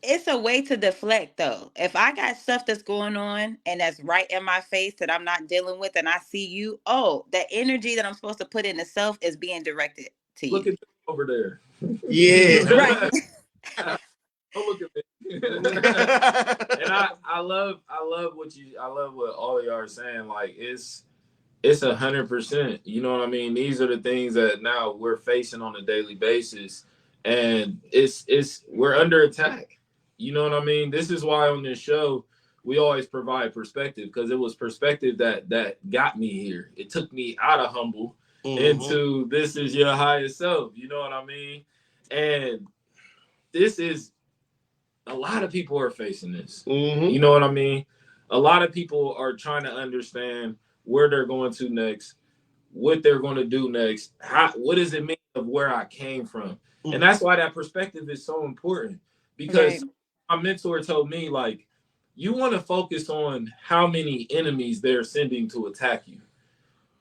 S4: It's a way to deflect, though. If I got stuff that's going on and that's right in my face that I'm not dealing with, and I see you, oh, that energy that I'm supposed to put into self is being directed to you.
S2: Look at them over there.
S1: Yeah.
S4: Right.
S2: Oh, look at me. And I love what all of y'all are saying. Like, it's 100%. You know what I mean? These are the things that now we're facing on a daily basis, and we're under attack. You know what I mean? This is why on this show we always provide perspective, because it was perspective that got me here. It took me out of humble into this is your highest self. You know what I mean? And this is, a lot of people are facing this. You know what I mean? A lot of people are trying to understand where they're going to next, what they're going to do next, what does it mean of where I came from. And that's why that perspective is so important, because my mentor told me, like, you want to focus on how many enemies they're sending to attack you.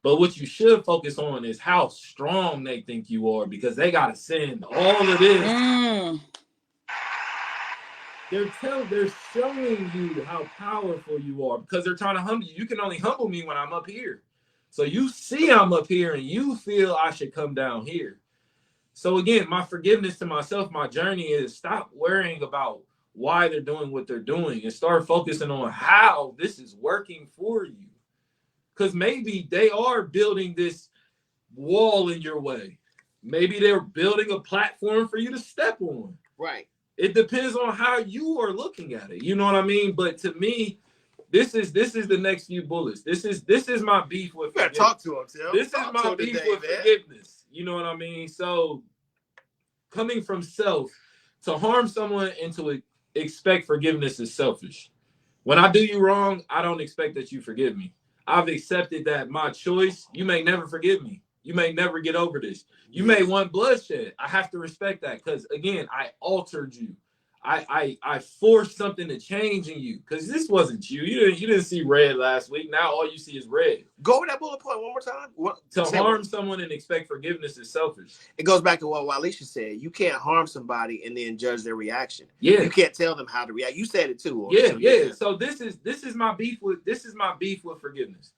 S2: But what you should focus on is how strong they think you are, because they got to send all of this. They're showing you how powerful you are, because they're trying to humble you. You can only humble me when I'm up here. So you see I'm up here and you feel I should come down here. So again, my forgiveness to myself, my journey is stop worrying about why they're doing what they're doing and start focusing on how this is working for you. Because maybe they are building this wall in your way. Maybe they're building a platform for you to step on.
S1: Right.
S2: It depends on how you are looking at it. You know what I mean? But to me, this is the next few bullets. This is my beef with forgiveness.
S1: You gotta talk to him, Tim.
S2: This is my beef with forgiveness. You know what I mean? So coming from self, to harm someone and to expect forgiveness is selfish. When I do you wrong, I don't expect that you forgive me. I've accepted that my choice. You may never forgive me. You may never get over this. You may want bloodshed. I have to respect that, because again, I altered you. I forced something to change in you, because this wasn't you. You didn't see red last week. Now all you see is red.
S1: Go over that bullet point one more time.
S2: To harm someone and expect forgiveness is selfish.
S1: It goes back to what Walisha said. You can't harm somebody and then judge their reaction.
S2: Yeah.
S1: You can't tell them how to react. You said it too.
S2: Yeah. So this is my beef with forgiveness.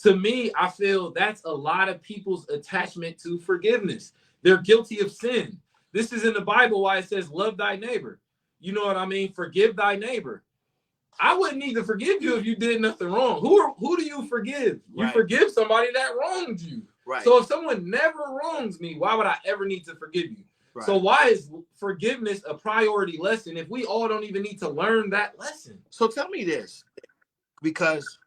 S2: To me, I feel that's a lot of people's attachment to forgiveness. They're guilty of sin. This is in the Bible why it says, love thy neighbor. You know what I mean? Forgive thy neighbor. I wouldn't need to forgive you if you did nothing wrong. Who do you forgive? You forgive somebody that wronged you. Right. So if someone never wrongs me, why would I ever need to forgive you? Right. So why is forgiveness a priority lesson if we all don't even need to learn that lesson?
S1: So tell me this, because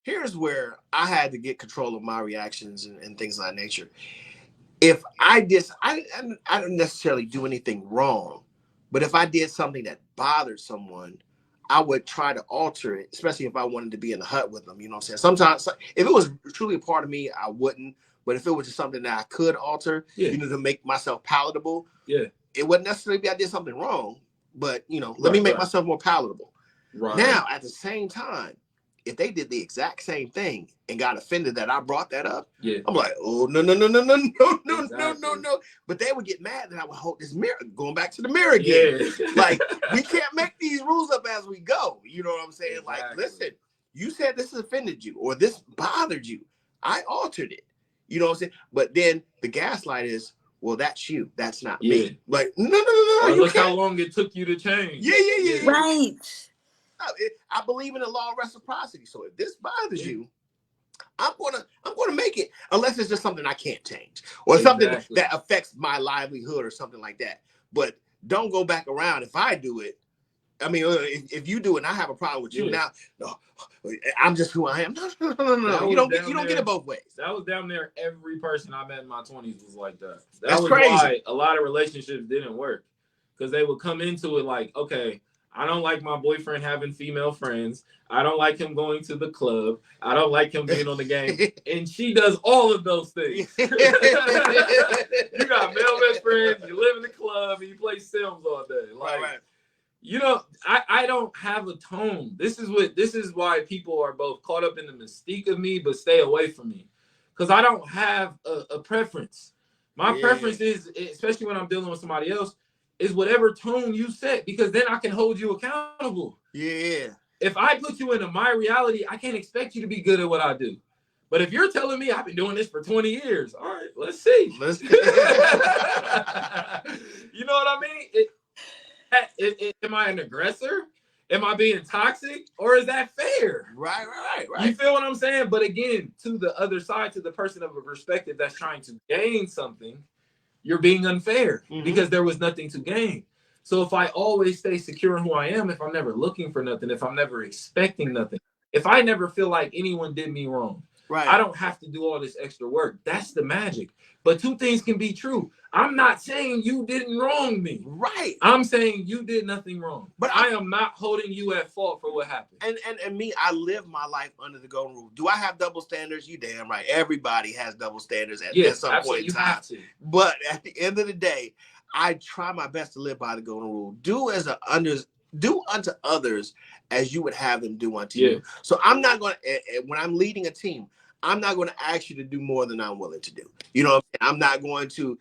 S1: here's where I had to get control of my reactions and things of that nature. If I don't necessarily do anything wrong, but if I did something that bothered someone, I would try to alter it, especially if I wanted to be in the hut with them. You know what I'm saying? Sometimes, if it was truly a part of me, I wouldn't. But if it was just something that I could alter, to make myself palatable, it wouldn't necessarily be I did something wrong, but let me make myself more palatable. Right. Now, at the same time, if they did the exact same thing and got offended that I brought that up,
S2: Yeah.
S1: I'm like, oh, no, no, no, no, no, no, no,
S2: Exactly.
S1: no, no, no. But they would get mad that I would hold this mirror, going back to the mirror again.
S2: Yeah.
S1: Like, we can't make these rules up as we go. You know what I'm saying?
S2: Exactly.
S1: Like, listen, you said this offended you or this bothered you. I altered it. You know what I'm saying? But then the gaslight is, well, that's you. That's not me. Like, no, no, no, no.
S2: Look how long it took you to change.
S1: Yeah.
S4: Right.
S1: I believe in the law of reciprocity. So if this bothers you, I'm gonna make it, unless it's just something I can't change or something that affects my livelihood or something like that. But don't go back around if I do it. I mean, if you do it and I have a problem with you now, no, I'm just who I am. No. You don't get it both ways.
S2: That was down there. Every person I met in my 20s was like that.
S1: That's
S2: was
S1: crazy.
S2: Why a lot of relationships didn't work, because they would come into it like, okay, I don't like my boyfriend having female friends. I don't like him going to the club. I don't like him being on the game. And she does all of those things. You got male best friends. You live in the club and you play Sims all day. Like,
S1: right.
S2: You know, I don't have a tone. This is why people are both caught up in the mystique of me, but stay away from me, because I don't have a preference. My preference is, especially when I'm dealing with somebody else, is whatever tone you set, because then I can hold you accountable. Yeah. If I put you into my reality, I can't expect you to be good at what I do. But if you're telling me I've been doing this for 20 years, all right, let's see. You know what I mean? Am I an aggressor? Am I being toxic? Or is that fair? Right. You feel what I'm saying? But again, to the other side, to the person of a perspective that's trying to gain something, you're being unfair because there was nothing to gain. So if I always stay secure in who I am, if I'm never looking for nothing, if I'm never expecting nothing, if I never feel like anyone did me wrong, I don't have to do all this extra work. That's the magic. But two things can be true. I'm not saying you didn't wrong me. Right. I'm saying you did nothing wrong. But I am not holding you at fault for what happened. And me, I live my life under the golden rule. Do I have double standards? You damn right. Everybody has double standards at some point in time. Have to. But at the end of the day, I try my best to live by the golden rule. Do unto others as you would have them do unto you. So I'm not going to, when I'm leading a team, I'm not going to ask you to do more than I'm willing to do. You know what I'm saying? I'm not going to,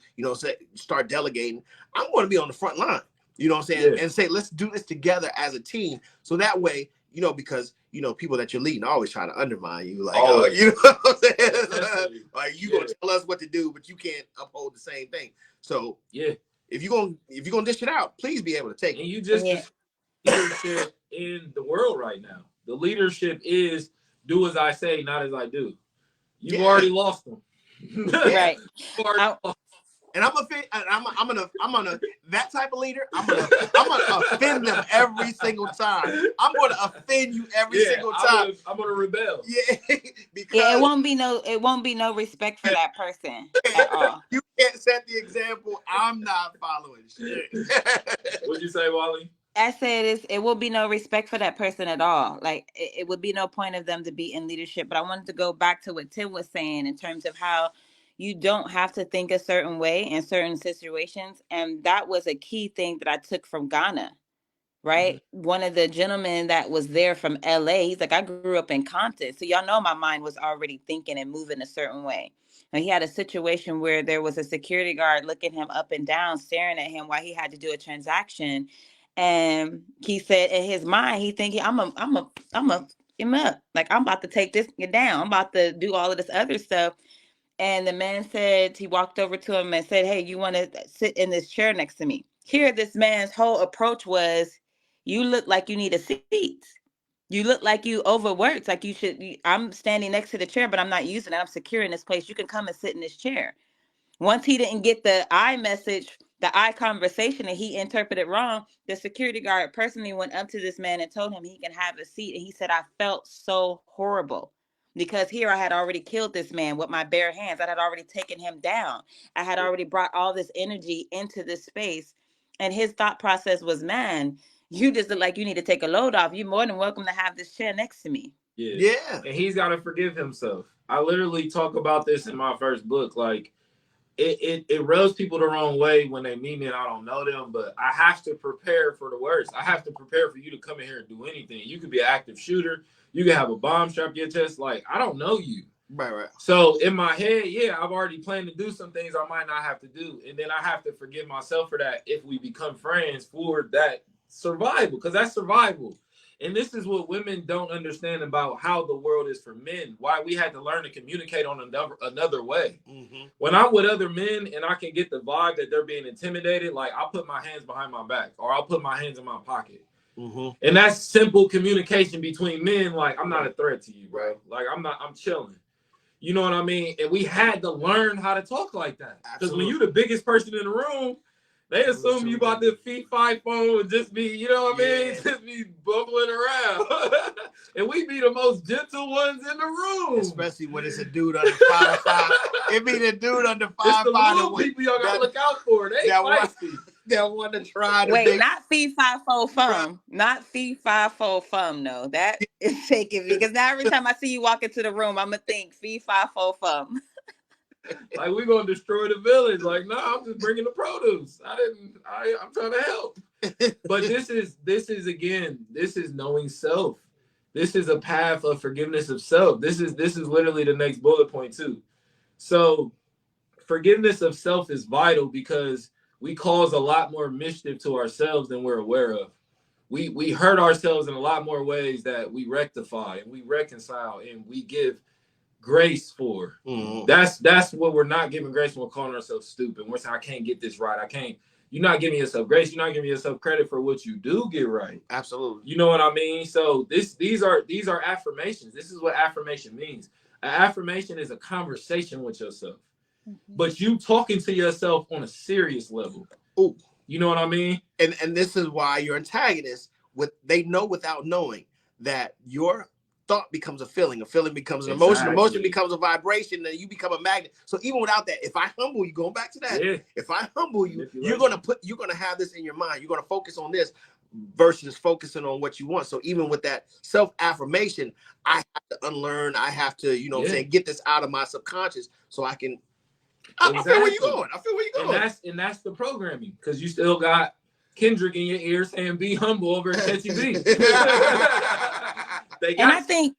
S2: start delegating. I'm going to be on the front line, you know what I'm saying? And say, let's do this together as a team. So that way, because, people that you're leading are always trying to undermine you. Like, you know what I'm saying? Like, you going to tell us what to do, but you can't uphold the same thing. So, if you're going to dish it out, please be able to take it. And you just leadership in the world right now. The leadership is do as I say, not as I do. You've already lost them. Right. And I'm gonna that type of leader. I'm gonna offend them every single time. I'm gonna offend you every single time. I'm gonna rebel. Yeah, because
S4: it won't be no respect for that person at all.
S1: You can't set the example. I'm not following shit.
S2: What'd you say, Wally?
S4: I said it will be no respect for that person at all. Like it would be no point of them to be in leadership. But I wanted to go back to what Tim was saying in terms of how you don't have to think a certain way in certain situations. And that was a key thing that I took from Ghana, right? Mm-hmm. One of the gentlemen that was there from LA, he's like, I grew up in Compton. So y'all know my mind was already thinking and moving a certain way. And he had a situation where there was a security guard looking him up and down, staring at him while he had to do a transaction. And he said in his mind, he thinking, I'm a him up. Like, I'm about to take this down. I'm about to do all of this other stuff. And the man said, he walked over to him and said, hey, you want to sit in this chair next to me? Here, this man's whole approach was, you look like you need a seat. You look like you overworked. Like you should, I'm standing next to the chair, but I'm not using it. I'm secure in this place. You can come and sit in this chair. Once he didn't get the I message, the I conversation, and he interpreted wrong, the security guard personally went up to this man and told him he can have a seat. And he said, I felt so horrible because here I had already killed this man with my bare hands. I had already taken him down. I had already brought all this energy into this space. And his thought process was, man, you just look like you need to take a load off. You're more than welcome to have this chair next to me.
S2: Yeah. And he's got to forgive himself. I literally talk about this in my first book. Like, it rubs people the wrong way when they meet me and I don't know them, but I have to prepare for the worst. I have to prepare for you to come in here and do anything. You could be an active shooter. You can have a bomb strapped to your chest. Like, I don't know you.
S1: Right.
S2: So in my head, yeah, I've already planned to do some things I might not have to do. And then I have to forgive myself for that if we become friends for that survival, because that's survival. And this is what women don't understand about how the world is for men, why we had to learn to communicate on another way. Mm-hmm. When I'm with other men and I can get the vibe that they're being intimidated, like I'll put my hands behind my back or I'll put my hands in my pocket. Mm-hmm. And that's simple communication between men. Like, I'm not a threat to you, bro. Like, I'm chilling. You know what I mean? And we had to learn how to talk like that. Because when you're the biggest person in the room, they assume you about to fi phone and just be, you know what I mean? Just be bumbling around. And we be the most gentle ones in the room.
S1: Especially when it's a dude under 5'5". It be the dude under 5'5".
S2: It's the little people y'all gotta look out for. They feisty.
S1: That want to try to
S4: wait, not fee fi fo fum. Not fee fi fo fum, no. That is taking me. Because now every time I see you walk into the room, I'm going to think fee fi fo fum.
S2: Like, we're going to destroy the village. Like, no, I'm just bringing the produce. I'm trying to help. But this is again, this is knowing self. This is a path of forgiveness of self. This is literally the next bullet point too. So forgiveness of self is vital because we cause a lot more mischief to ourselves than we're aware of. We hurt ourselves in a lot more ways that we rectify and we reconcile and we give grace for. Mm-hmm. That's what we're not giving grace when we're calling ourselves stupid. We're saying, I can't get this right. You're not giving yourself grace. You're not giving yourself credit for what you do get right.
S1: Absolutely.
S2: You know what I mean? So these are affirmations. This is what affirmation means. An affirmation is a conversation with yourself. Mm-hmm. But you talking to yourself on a serious level.
S1: Ooh.
S2: You know what I mean?
S1: And this is why your antagonists, they know without knowing that your thought becomes a feeling becomes an emotion, emotion becomes a vibration, and you become a magnet. So even without that, if I humble you, going back to that, if I humble you, you're gonna have this in your mind. You're gonna focus on this versus focusing on what you want. So even with that self-affirmation, I have to unlearn, I have to, you know what I'm saying, get this out of my subconscious so I can I feel where you're going.
S2: And that's the programming, because you still got Kendrick in your ear saying be humble over catchy B.
S4: And I think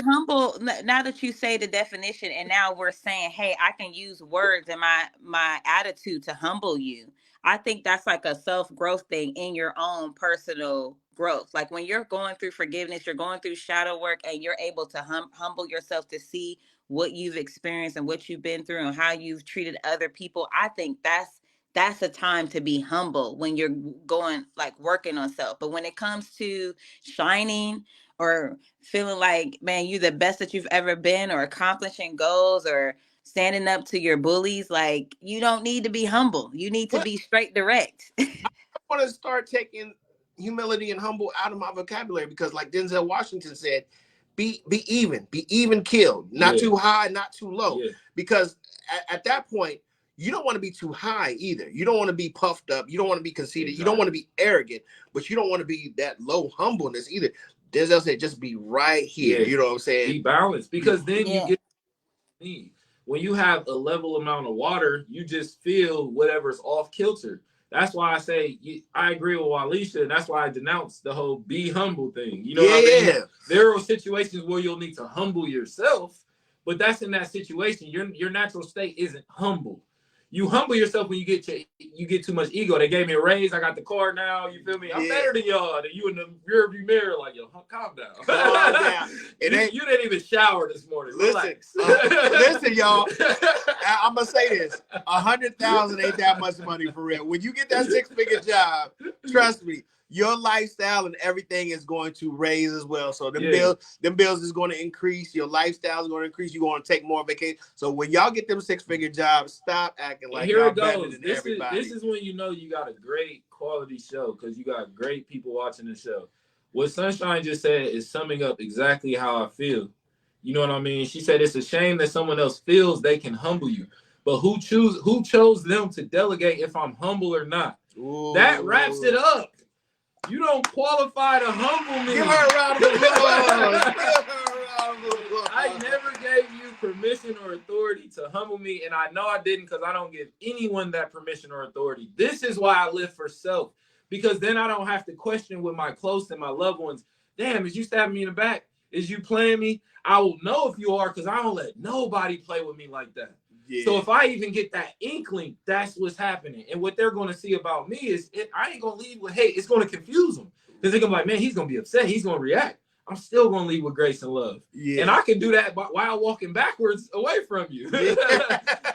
S4: humble, now that you say the definition and now we're saying, hey, I can use words and my attitude to humble you. I think that's like a self-growth thing in your own personal growth. Like when you're going through forgiveness, you're going through shadow work and you're able to humble yourself to see what you've experienced and what you've been through and how you've treated other people. I think that's a time to be humble when you're going like working on self. But when it comes to shining or feeling like, man, you're the best that you've ever been, or accomplishing goals, or standing up to your bullies, like you don't need to be humble. You need to be straight direct.
S1: I want to start taking humility and humble out of my vocabulary because, like Denzel Washington said, be even killed, not too high, not too low. Yeah. Because at that point, you don't want to be too high either. You don't want to be puffed up. You don't want to be conceited. Exactly. You don't want to be arrogant, but you don't want to be that low humbleness either. Denzel said, just be right here. Yeah. You know what I'm saying?
S2: Be balanced, because then you get when you have a level amount of water, you just feel whatever's off kilter. That's why I say I agree with Walisha, and that's why I denounce the whole be humble thing. You know what I mean? There are situations where you'll need to humble yourself, but that's in that situation. Your natural state isn't humble. You humble yourself when you get too much ego. They gave me a raise. I got the car now. You feel me? I'm better than y'all. Than you in the rearview mirror, like, yo, calm down. Calm down. You didn't even shower this morning. Relax.
S1: Listen, y'all. I'm gonna say this: 100,000 ain't that much money for real. When you get that 6-figure job, trust me, your lifestyle and everything is going to raise as well. So them bills is going to increase. Your lifestyle is going to increase. You're going to take more vacation. So when y'all get them 6-figure jobs, stop acting like y'all better than everybody.
S2: This is when you know you got a great quality show, because you got great people watching the show. What Sunshine just said is summing up exactly how I feel. You know what I mean? She said it's a shame that someone else feels they can humble you, but who chose them to delegate if I'm humble or not? Ooh. That wraps it up. You don't qualify to humble me.
S1: Give her a round of applause.
S2: I never gave you permission or authority to humble me, and I know I didn't because I don't give anyone that permission or authority. This is why I live for self, because then I don't have to question with my close and my loved ones. Damn, is you stabbing me in the back? Is you playing me? I will know if you are because I don't let nobody play with me like that. Yeah. So if I even get that inkling, that's what's happening. And what they're going to see about me is I ain't going to lead with hate. It's going to confuse them because they're going to be like, man, he's going to be upset. He's going to react. I'm still going to lead with grace and love. Yeah. And I can do that while walking backwards away from you. Yeah.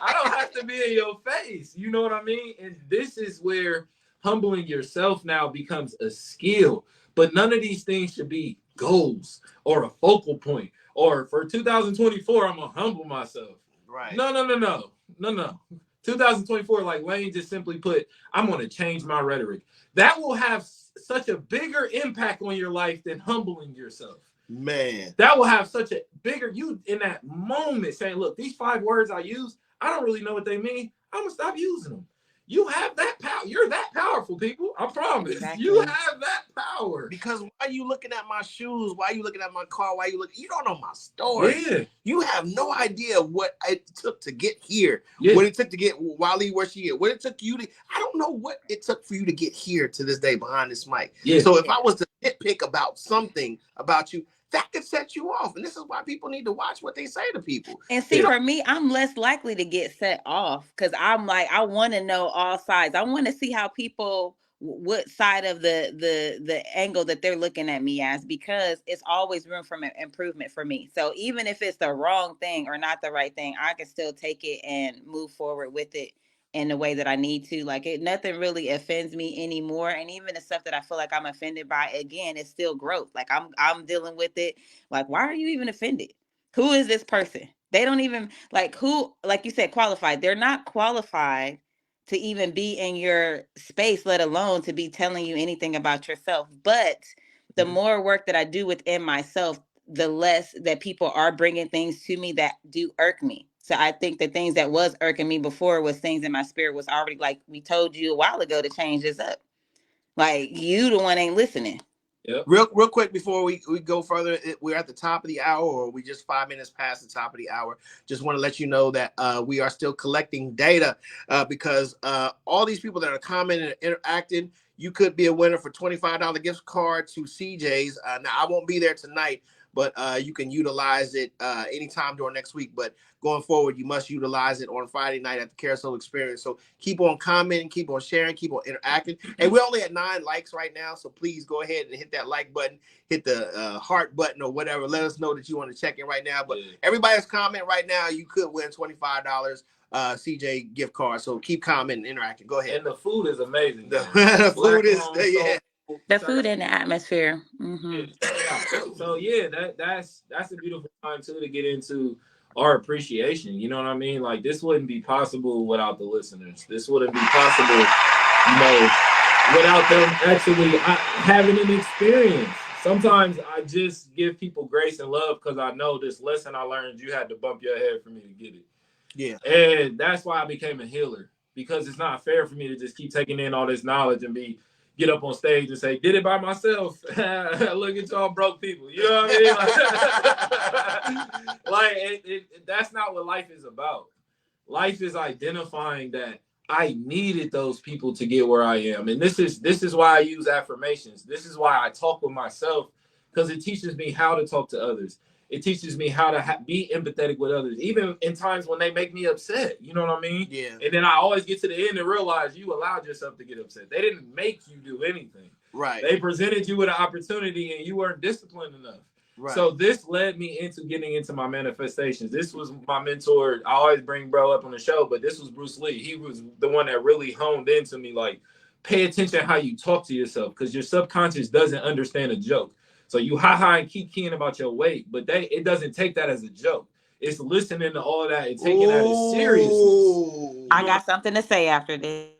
S2: I don't have to be in your face. You know what I mean? And this is where humbling yourself now becomes a skill. But none of these things should be goals or a focal point. Or for 2024, I'm going to humble myself. Right. No. 2024, like Lane just simply put, I'm going to change my rhetoric. That will have such a bigger impact on your life than humbling yourself. Man. That will have such a bigger, you in that moment saying, look, these 5 words I use, I don't really know what they mean. I'm going to stop using them. You have that power. You're that powerful, people. I promise. Exactly. You have that power. Because why are you looking at my shoes? Why are you looking at my car? You don't know my story. Yeah. You have no idea what it took to get here. Yeah. What it took to get Walli where she is. What it took you to, I don't know what it took for you to get here to this day behind this mic. Yeah. So if I was to nitpick about something about you, that could set you off. And this is why people need to watch what they say to people.
S4: And see, for me, I'm less likely to get set off because I'm like, I want to know all sides. I want to see how people, what side of the angle that they're looking at me as, because it's always room for improvement for me. So even if it's the wrong thing or not the right thing, I can still take it and move forward with it in the way that I need to. Like nothing really offends me anymore. And even the stuff that I feel like I'm offended by, again, it's still growth. Like I'm dealing with it. Like, why are you even offended? Who is this person? They don't even who, like you said, qualified. They're not qualified to even be in your space, let alone to be telling you anything about yourself. But the more work that I do within myself, the less that people are bringing things to me that do irk me. So I think the things that was irking me before was things in my spirit was already, like we told you a while ago, to change this up. Like, you the one ain't listening.
S1: Yep. Real quick before we go further, we're at the top of the hour, or we just 5 minutes past the top of the hour. Just want to let you know that we are still collecting data because all these people that are commenting and interacting, you could be a winner for $25 gift card to CJ's. Now, I won't be there tonight, but you can utilize it anytime during next week. But going forward, you must utilize it on Friday night at the Carousel Experience. So keep on commenting, keep on sharing, keep on interacting. And we're only at 9 likes right now, so please go ahead and hit that like button, hit the heart button or whatever. Let us know that you want to check in right now. But everybody's comment right now, you could win $25 CJ gift card. So keep commenting, interacting. Go ahead.
S2: And the food is amazing.
S1: The food is
S4: the food and the atmosphere. Mm-hmm.
S2: So yeah, that's a beautiful time too to get into our appreciation. You know what I mean? Like, this wouldn't be possible without the listeners. This wouldn't be possible, without them actually having an experience. Sometimes I just give people grace and love because I know this lesson I learned, you had to bump your head for me to get it. Yeah. And that's why I became a healer, because it's not fair for me to just keep taking in all this knowledge and get up on stage and say, did it by myself. Look at y'all broke people. You know what I mean? That's not what life is about. Life is identifying that I needed those people to get where I am. And this is why I use affirmations. This is why I talk with myself, because it teaches me how to talk to others. It teaches me how to be empathetic with others, even in times when they make me upset. You know what I mean? Yeah. And then I always get to the end and realize you allowed yourself to get upset. They didn't make you do anything. Right. They presented you with an opportunity and you weren't disciplined enough. Right. So this led me into getting into my manifestations. This was my mentor. I always bring bro up on the show, but this was Bruce Lee. He was the one that really honed into me, like, pay attention how you talk to yourself, because your subconscious doesn't understand a joke. So you and keep keying about your weight, but it doesn't take that as a joke. It's listening to all that and taking that as seriousness.
S4: I got something to say after this.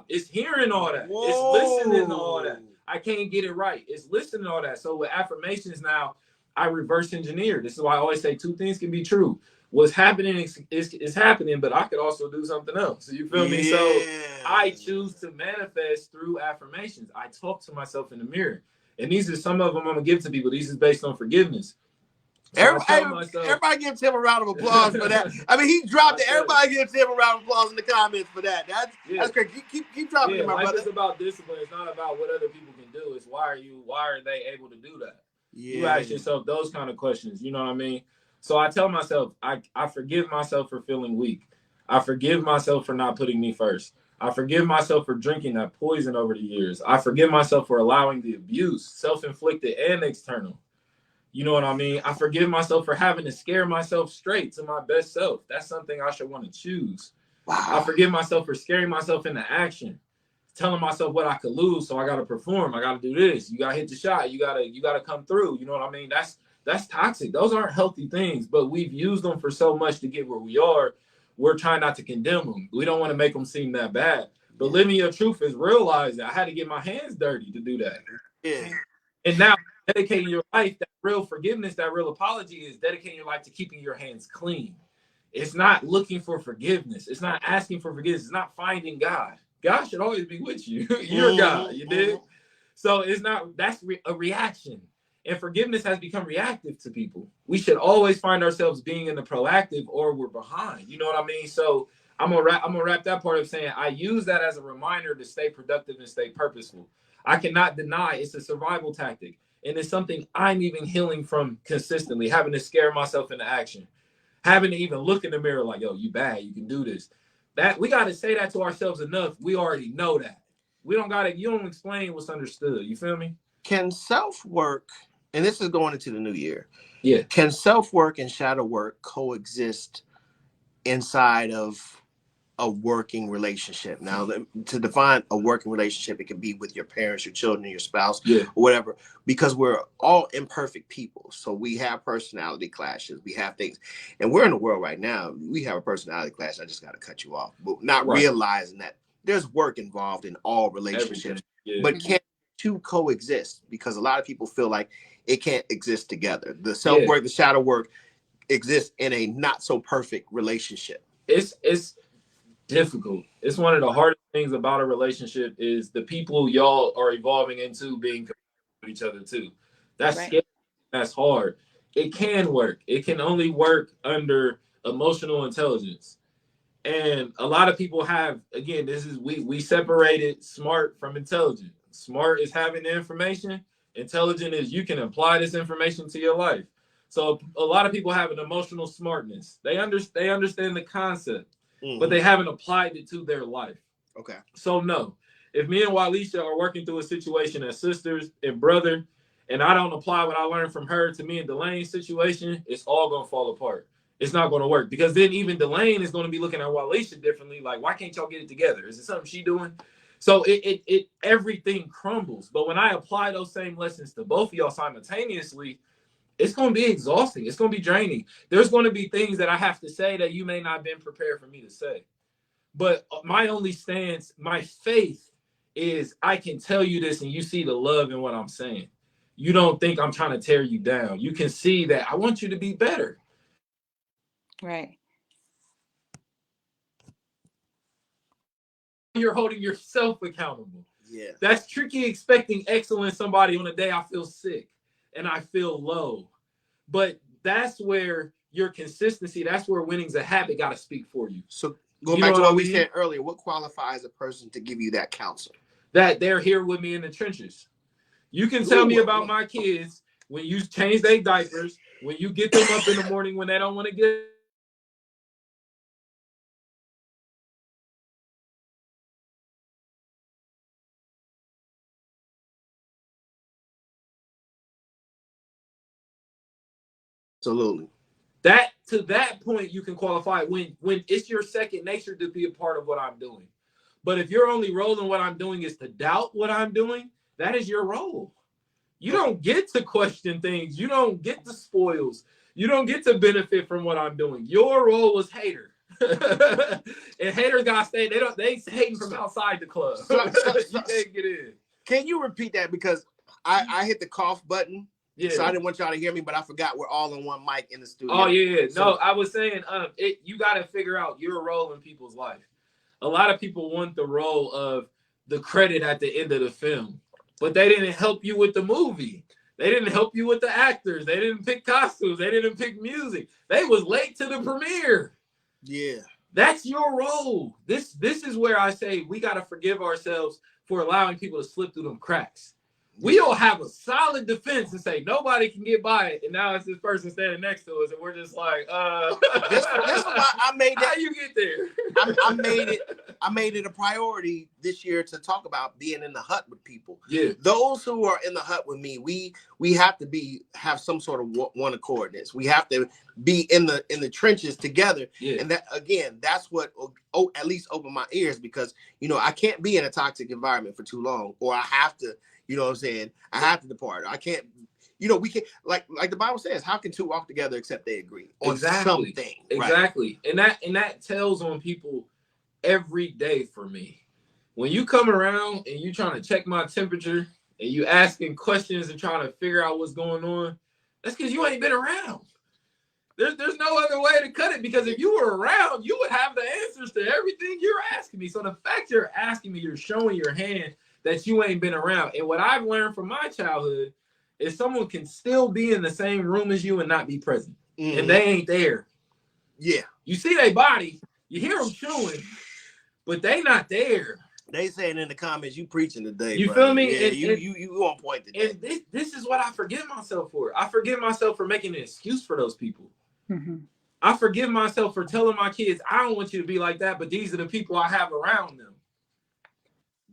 S2: It's hearing all that. It's listening to all that. I can't get it right. It's listening to all that. So with affirmations now, I reverse engineer. This is why I always say 2 things can be true. What's happening is happening, but I could also do something else. So you feel me? So I choose to manifest through affirmations. I talk to myself in the mirror. And these are some of them I'm going to give to people. These is based on forgiveness. So I tell myself,
S1: everybody give Tim a round of applause for that. I mean, he dropped it. Everybody give Tim a round of applause in the comments for that. That's great. Keep dropping it, my
S2: life
S1: brother.
S2: is about discipline. It's not about what other people can do. It's why are they able to do that?
S1: Yeah.
S2: You ask yourself those kind of questions. You know what I mean? So I tell myself, I forgive myself for feeling weak. I forgive myself for not putting me first. I forgive myself for drinking that poison over the years. I forgive myself for allowing the abuse, self-inflicted and external. You know what I mean? I forgive myself for having to scare myself straight to my best self. That's something I should want to choose.
S1: Wow.
S2: I forgive myself for scaring myself into action, telling myself what I could lose, so I got to perform. I got to do this. You got to hit the shot. You got to come through. You know what I mean? That's toxic. Those aren't healthy things, but we've used them for so much to get where we are. We're trying not to condemn them. We don't want to make them seem that bad. But living your truth is realizing I had to get my hands dirty to do that.
S1: Yeah.
S2: And now dedicating your life, that real forgiveness, that real apology is dedicating your life to keeping your hands clean. It's not looking for forgiveness. It's not asking for forgiveness. It's not finding God. God should always be with you. You're God. You did? So it's not, that's a reaction. And forgiveness has become reactive to people. We should always find ourselves being in the proactive or we're behind. You know what I mean? So I'm gonna wrap that part of saying I use that as a reminder to stay productive and stay purposeful. I cannot deny it's a survival tactic. And it's something I'm even healing from consistently, having to scare myself into action, having to even look in the mirror like, yo, you bad, you can do this. That we got to say that to ourselves enough. We already know that. We don't got to, you don't explain what's understood. You feel me?
S1: Can self-work, and this is going into the new year.
S2: Yeah.
S1: Can self-work and shadow work coexist inside of a working relationship? Now, to define a working relationship, it can be with your parents, your children, your spouse, or whatever, because we're all imperfect people. So we have personality clashes. We have things. And we're in a world right now, we have a personality clash. I just got to cut you off. But not realizing that there's work involved in all relationships. But can two coexist? Because a lot of people feel like it can't exist together. The self-work, the shadow work exists in a not so perfect relationship.
S2: It's difficult. It's one of the hardest things about a relationship is the people y'all are evolving into being with each other too. That's scary. That's hard. It can work. It can only work under emotional intelligence. And a lot of people have, again, this is we separated smart from intelligent. Smart is having the information. Intelligent is you can apply this information to your life. So a lot of people have an emotional smartness. They understand the concept, but they haven't applied it to their life.
S1: Okay.
S2: So no, if me and Walisha are working through a situation as sisters and brother, and I don't apply what I learned from her to me and Delayne's situation, it's all gonna fall apart. It's not gonna work because then even Delayne is gonna be looking at Walisha differently. Like, why can't y'all get it together? Is it something she doing? So it everything crumbles. But when I apply those same lessons to both of y'all simultaneously, it's going to be exhausting. It's going to be draining. There's going to be things that I have to say that you may not have been prepared for me to say. But my only stance, my faith is I can tell you this and you see the love in what I'm saying. You don't think I'm trying to tear you down. You can see that I want you to be better.
S4: Right.
S2: You're holding yourself accountable.
S1: Yeah.
S2: That's tricky, expecting excellence somebody on a day I feel sick and I feel low. But that's where your consistency, that's where winning's a habit, got to speak for you.
S1: So going back to what we said earlier, what qualifies a person to give you that counsel?
S2: That they're here with me in the trenches. You can tell me about my kids when you change their diapers, when you get them up in the morning when they don't want to get.
S1: Absolutely.
S2: That to that point, you can qualify when it's your second nature to be a part of what I'm doing. But if your only role in what I'm doing is to doubt what I'm doing, that is your role. You don't get to question things. You don't get the spoils. You don't get to benefit from what I'm doing. Your role was hater. And haters gotta stay. They hating from outside the club. You can't get in.
S1: Can you repeat that? Because I hit the cough button.
S2: Yeah.
S1: So I didn't want y'all to hear me, but I forgot we're all on one mic in the studio.
S2: Oh yeah. No, I was saying you gotta figure out your role in people's life. A lot of people want the role of the credit at the end of the film, but they didn't help you with the movie. They didn't help you with the actors. They didn't pick costumes. They didn't pick music. They was late to the premiere.
S1: Yeah.
S2: That's your role. This is where I say we got to forgive ourselves for allowing people to slip through them cracks. We all have a solid defense and say nobody can get by it, and now it's this person standing next to us, and we're just like,
S1: this is why I made that.
S2: How you get there?
S1: I made it a priority this year to talk about being in the hut with people.
S2: Yeah.
S1: Those who are in the hut with me, we have to have some sort of one accordness. We have to be in the trenches together.
S2: Yeah.
S1: And that, again, that's what at least opened my ears, because I can't be in a toxic environment for too long, or I have to. You know what I'm saying? I have to depart. I can't, we can't, like the Bible says, how can two walk together except they agree on something?
S2: Exactly. Right? And that tells on people every day for me. When you come around and you trying to check my temperature and you asking questions and trying to figure out what's going on, that's because you ain't been around. There's no other way to cut it, because if you were around, you would have the answers to everything you're asking me. So the fact you're asking me, you're showing your hand that you ain't been around. And what I've learned from my childhood is someone can still be in the same room as you and not be present. Mm-hmm. And they ain't there.
S1: Yeah.
S2: You see their body, you hear them chewing, but they not there.
S1: They saying in the comments, you preaching today.
S2: You
S1: brother.
S2: Feel me?
S1: Yeah, you on point today.
S2: And this is what I forgive myself for. I forgive myself for making an excuse for those people. Mm-hmm. I forgive myself for telling my kids, I don't want you to be like that, but these are the people I have around them.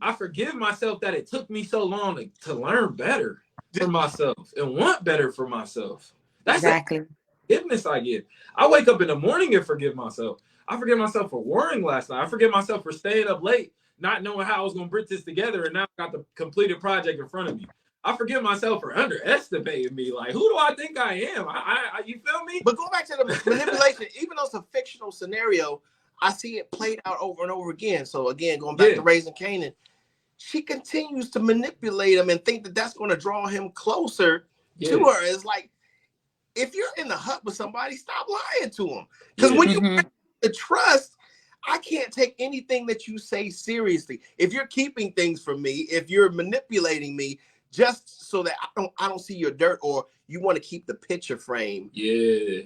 S2: I forgive myself that it took me so long to learn better for myself and want better for myself. That's exactly forgiveness I get. I wake up in the morning and forgive myself. I forgive myself for worrying last night. I forgive myself for staying up late, not knowing how I was going to put this together, and now I got the completed project in front of me. I forgive myself for underestimating me. Like, who do I think I am? You feel me?
S1: But go back to the manipulation. Even though it's a fictional scenario, I see it played out over and over again. So again, going back to Raising Canaan, she continues to manipulate him and think that that's going to draw him closer to her. It's like, if you're in the hut with somebody, stop lying to him. Because when you the trust, I can't take anything that you say seriously. If you're keeping things from me, if you're manipulating me just so that I don't see your dirt, or you want to keep the picture frame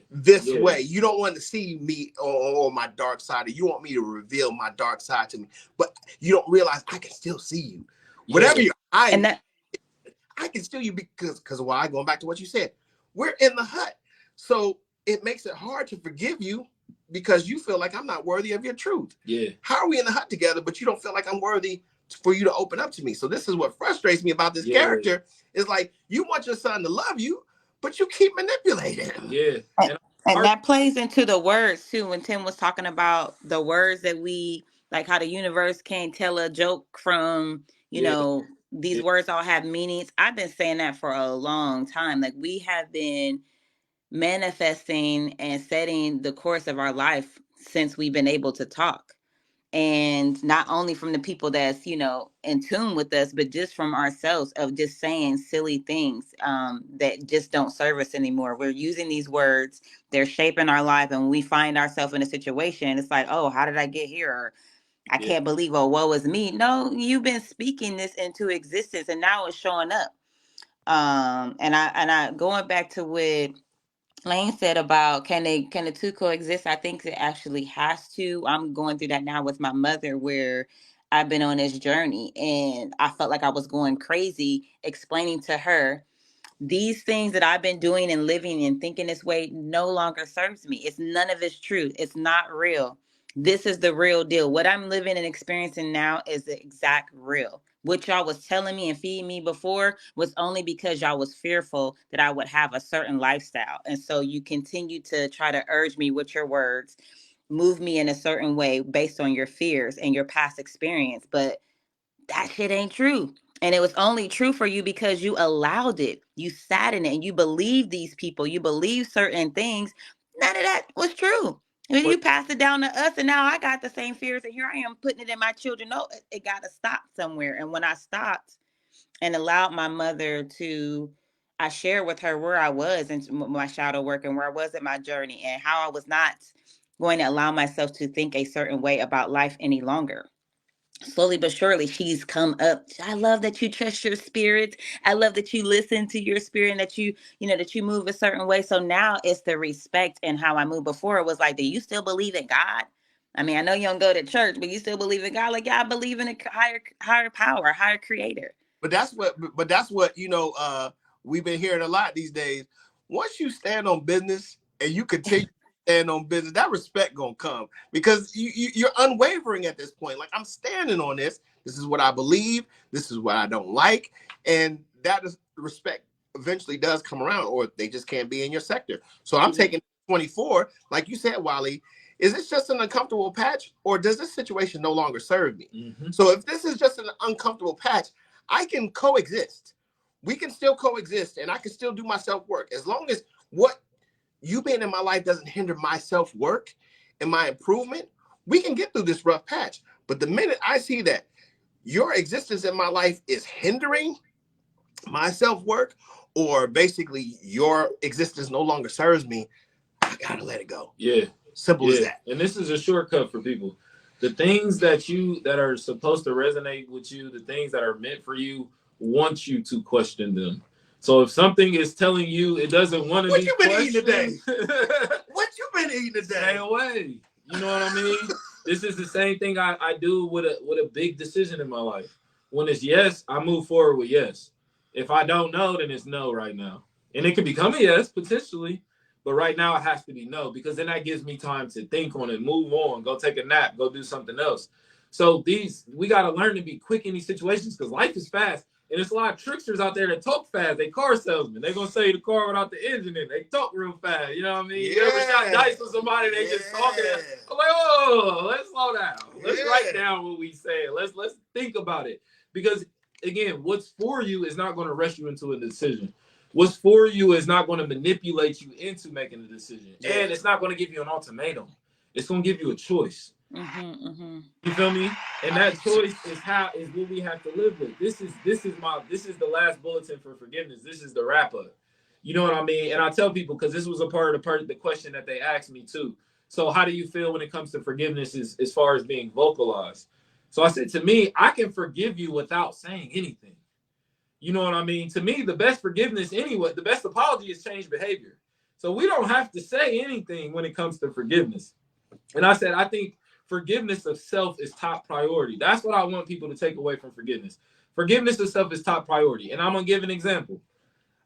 S1: this way. You don't want to see me or my dark side, or you want me to reveal my dark side to me. But you don't realize I can still see you. Whatever you're hiding, I can still you because why? Going back to what you said, we're in the hut. So it makes it hard to forgive you because you feel like I'm not worthy of your truth. Yeah. How are we in the hut together, but you don't feel like I'm worthy for you to open up to me? So this is what frustrates me about this character. Is like, you want your son to love you, but you keep manipulating him.
S2: Yeah.
S4: And that plays into the words too. When Tim was talking about the words that we, like how the universe can't tell a joke from, you know, these words all have meanings. I've been saying that for a long time. Like, we have been manifesting and setting the course of our life since we've been able to talk. And not only from the people that's, you know, in tune with us, but just from ourselves, of just saying silly things that just don't serve us anymore. We're using these words, they're shaping our life, and when we find ourselves in a situation, it's like, oh, how did I get here? Or I can't believe, oh, woe is me. No, you've been speaking this into existence, and now it's showing up. And I going back to what Lane said about can the two coexist? I think it actually has to. I'm going through that now with my mother, where I've been on this journey, and I felt like I was going crazy explaining to her these things that I've been doing and living and thinking this way no longer serves me. It's none of it's true. It's not real. This is the real deal. What I'm living and experiencing now is the exact real. What y'all was telling me and feeding me before was only because y'all was fearful that I would have a certain lifestyle. And so you continue to try to urge me with your words, move me in a certain way based on your fears and your past experience. But that shit ain't true. And it was only true for you because you allowed it. You sat in it and you believed these people. You believed certain things. None of that was true. And then you passed it down to us, and now I got the same fears, and here I am putting it in my children. No, it got to stop somewhere. And when I stopped and allowed my mother to, I shared with her where I was in my shadow work and where I was in my journey and how I was not going to allow myself to think a certain way about life any longer. slowly but surely she's come up. I love that you trust your spirit. I love that you listen to your spirit and that that you move a certain way. So now it's the respect and how I move. Before it was like, do you still believe in God? I mean, I know you don't go to church, but you still believe in God. Like, yeah, I believe in a higher power, higher creator.
S1: But that's what we've been hearing a lot these days. Once you stand on business and you continue to stand on business, that respect gonna come because you're unwavering at this point. Like, I'm standing on this. This is what I believe. This is what I don't like, and that is respect eventually does come around, or they just can't be in your sector. So I'm taking 24, like you said, Wally. Is this just an uncomfortable patch, or does this situation no longer serve me? Mm-hmm. So if this is just an uncomfortable patch, I can coexist. We can still coexist, and I can still do my self-work. As long as what you being in my life doesn't hinder my self-work and my improvement, we can get through this rough patch. But the minute I see that your existence in my life is hindering my self-work, or basically your existence no longer serves me, I gotta let it go.
S2: Yeah.
S1: Simple as that.
S2: And this is a shortcut for people. The things that are supposed to resonate with you, the things that are meant for you, want you to question them. So if something is telling you it doesn't want to be questioned,
S1: what you been eating today? What you been eating today?
S2: Stay away. You know what I mean? This is the same thing I do with a big decision in my life. When it's yes, I move forward with yes. If I don't know, then it's no right now. And it could become a yes, potentially. But right now it has to be no, because then that gives me time to think on it, move on, go take a nap, go do something else. So we got to learn to be quick in these situations because life is fast. And there's a lot of tricksters out there that talk fast. They car salesmen. They're going to sell you the car without the engine in. They talk real fast. You know what I mean?
S1: Yeah.
S2: You ever shot dice with somebody, they just talking. I'm like, oh, let's slow down. Let's write down what we say. Let's think about it. Because, again, what's for you is not going to rush you into a decision. What's for you is not going to manipulate you into making a decision. Yeah. And it's not going to give you an ultimatum. It's going to give you a choice. Mm-hmm, mm-hmm. You feel me? And that choice is what we have to live with. This is the last bulletin for forgiveness. This is the wrap up. You know what I mean? And I tell people, because this was a part of the question that they asked me too. So how do you feel when it comes to forgiveness as far as being vocalized? So I said, to me, I can forgive you without saying anything. You know what I mean? To me, the best forgiveness anyway, the best apology is change behavior. So we don't have to say anything when it comes to forgiveness. And I said, I think forgiveness of self is top priority. That's what I want people to take away from forgiveness. Forgiveness of self is top priority. And I'm going to give an example.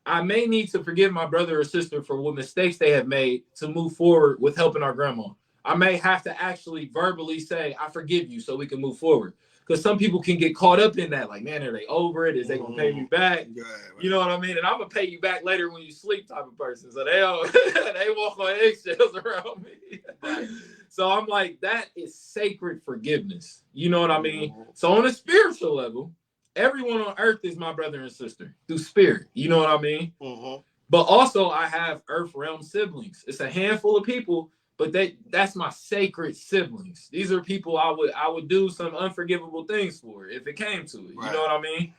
S2: I may need to forgive my brother or sister for what mistakes they have made to move forward with helping our grandma. I may have to actually verbally say, I forgive you, so we can move forward. Because some people can get caught up in that. Like, man, are they over it? Is they going to pay me back? Yeah, right. You know what I mean? And I'm going to pay you back later when you sleep type of person. So they walk on eggshells around me. Right. So I'm like, that is sacred forgiveness. You know what I mean? Mm-hmm. So on a spiritual level, everyone on earth is my brother and sister through spirit. You know what I mean? Mm-hmm. But also I have earth realm siblings. It's a handful of people, but that's my sacred siblings. These are people I would do some unforgivable things for if it came to it. Right. You know what I mean?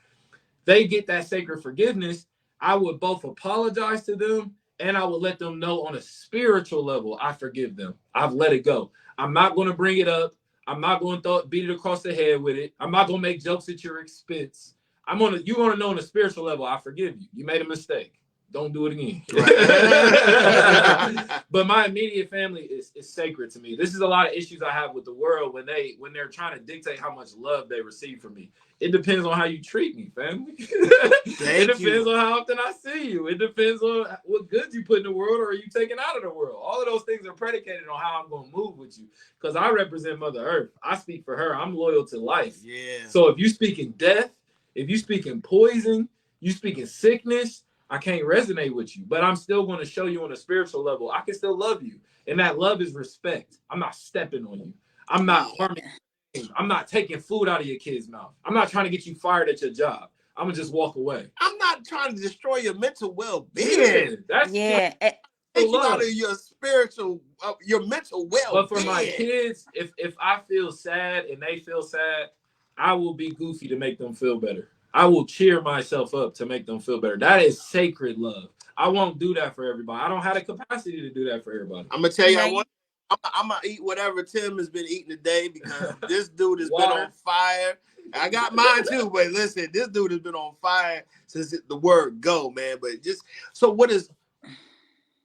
S2: They get that sacred forgiveness. I would both apologize to them and I would let them know on a spiritual level, I forgive them. I've let it go. I'm not going to bring it up. I'm not going to beat it across the head with it. I'm not going to make jokes at your expense. You want to know on a spiritual level, I forgive you. You made a mistake. Don't do it again. Right. But my immediate family is sacred to me. This is a lot of issues I have with the world when they're trying to dictate how much love they receive from me. It depends on how you treat me, family. It depends on how often I see you. It depends on what good you put in the world or are you taking out of the world. All of those things are predicated on how I'm going to move with you. Because I represent Mother Earth. I speak for her. I'm loyal to life. Yeah. So if you speak in death, if you speak in poison, you speak in sickness, I can't resonate with you, but I'm still going to show you on a spiritual level. I can still love you. And that love is respect. I'm not stepping on you. I'm not harming you. I'm not taking food out of your kid's mouth. I'm not trying to get you fired at your job. I'm going to just walk away.
S1: I'm not trying to destroy your mental well-being.
S4: Yeah.
S1: Take you out of your spiritual, your mental well-being.
S2: But for my kids, if I feel sad and they feel sad, I will be goofy to make them feel better. I will cheer myself up to make them feel better. That is sacred love. I won't do that for everybody. I don't have the capacity to do that for everybody.
S1: I'm gonna tell you I'm gonna eat whatever Tim has been eating today because this dude has been on fire. I got mine too, but listen, this dude has been on fire since the word go, man. But just so, what is?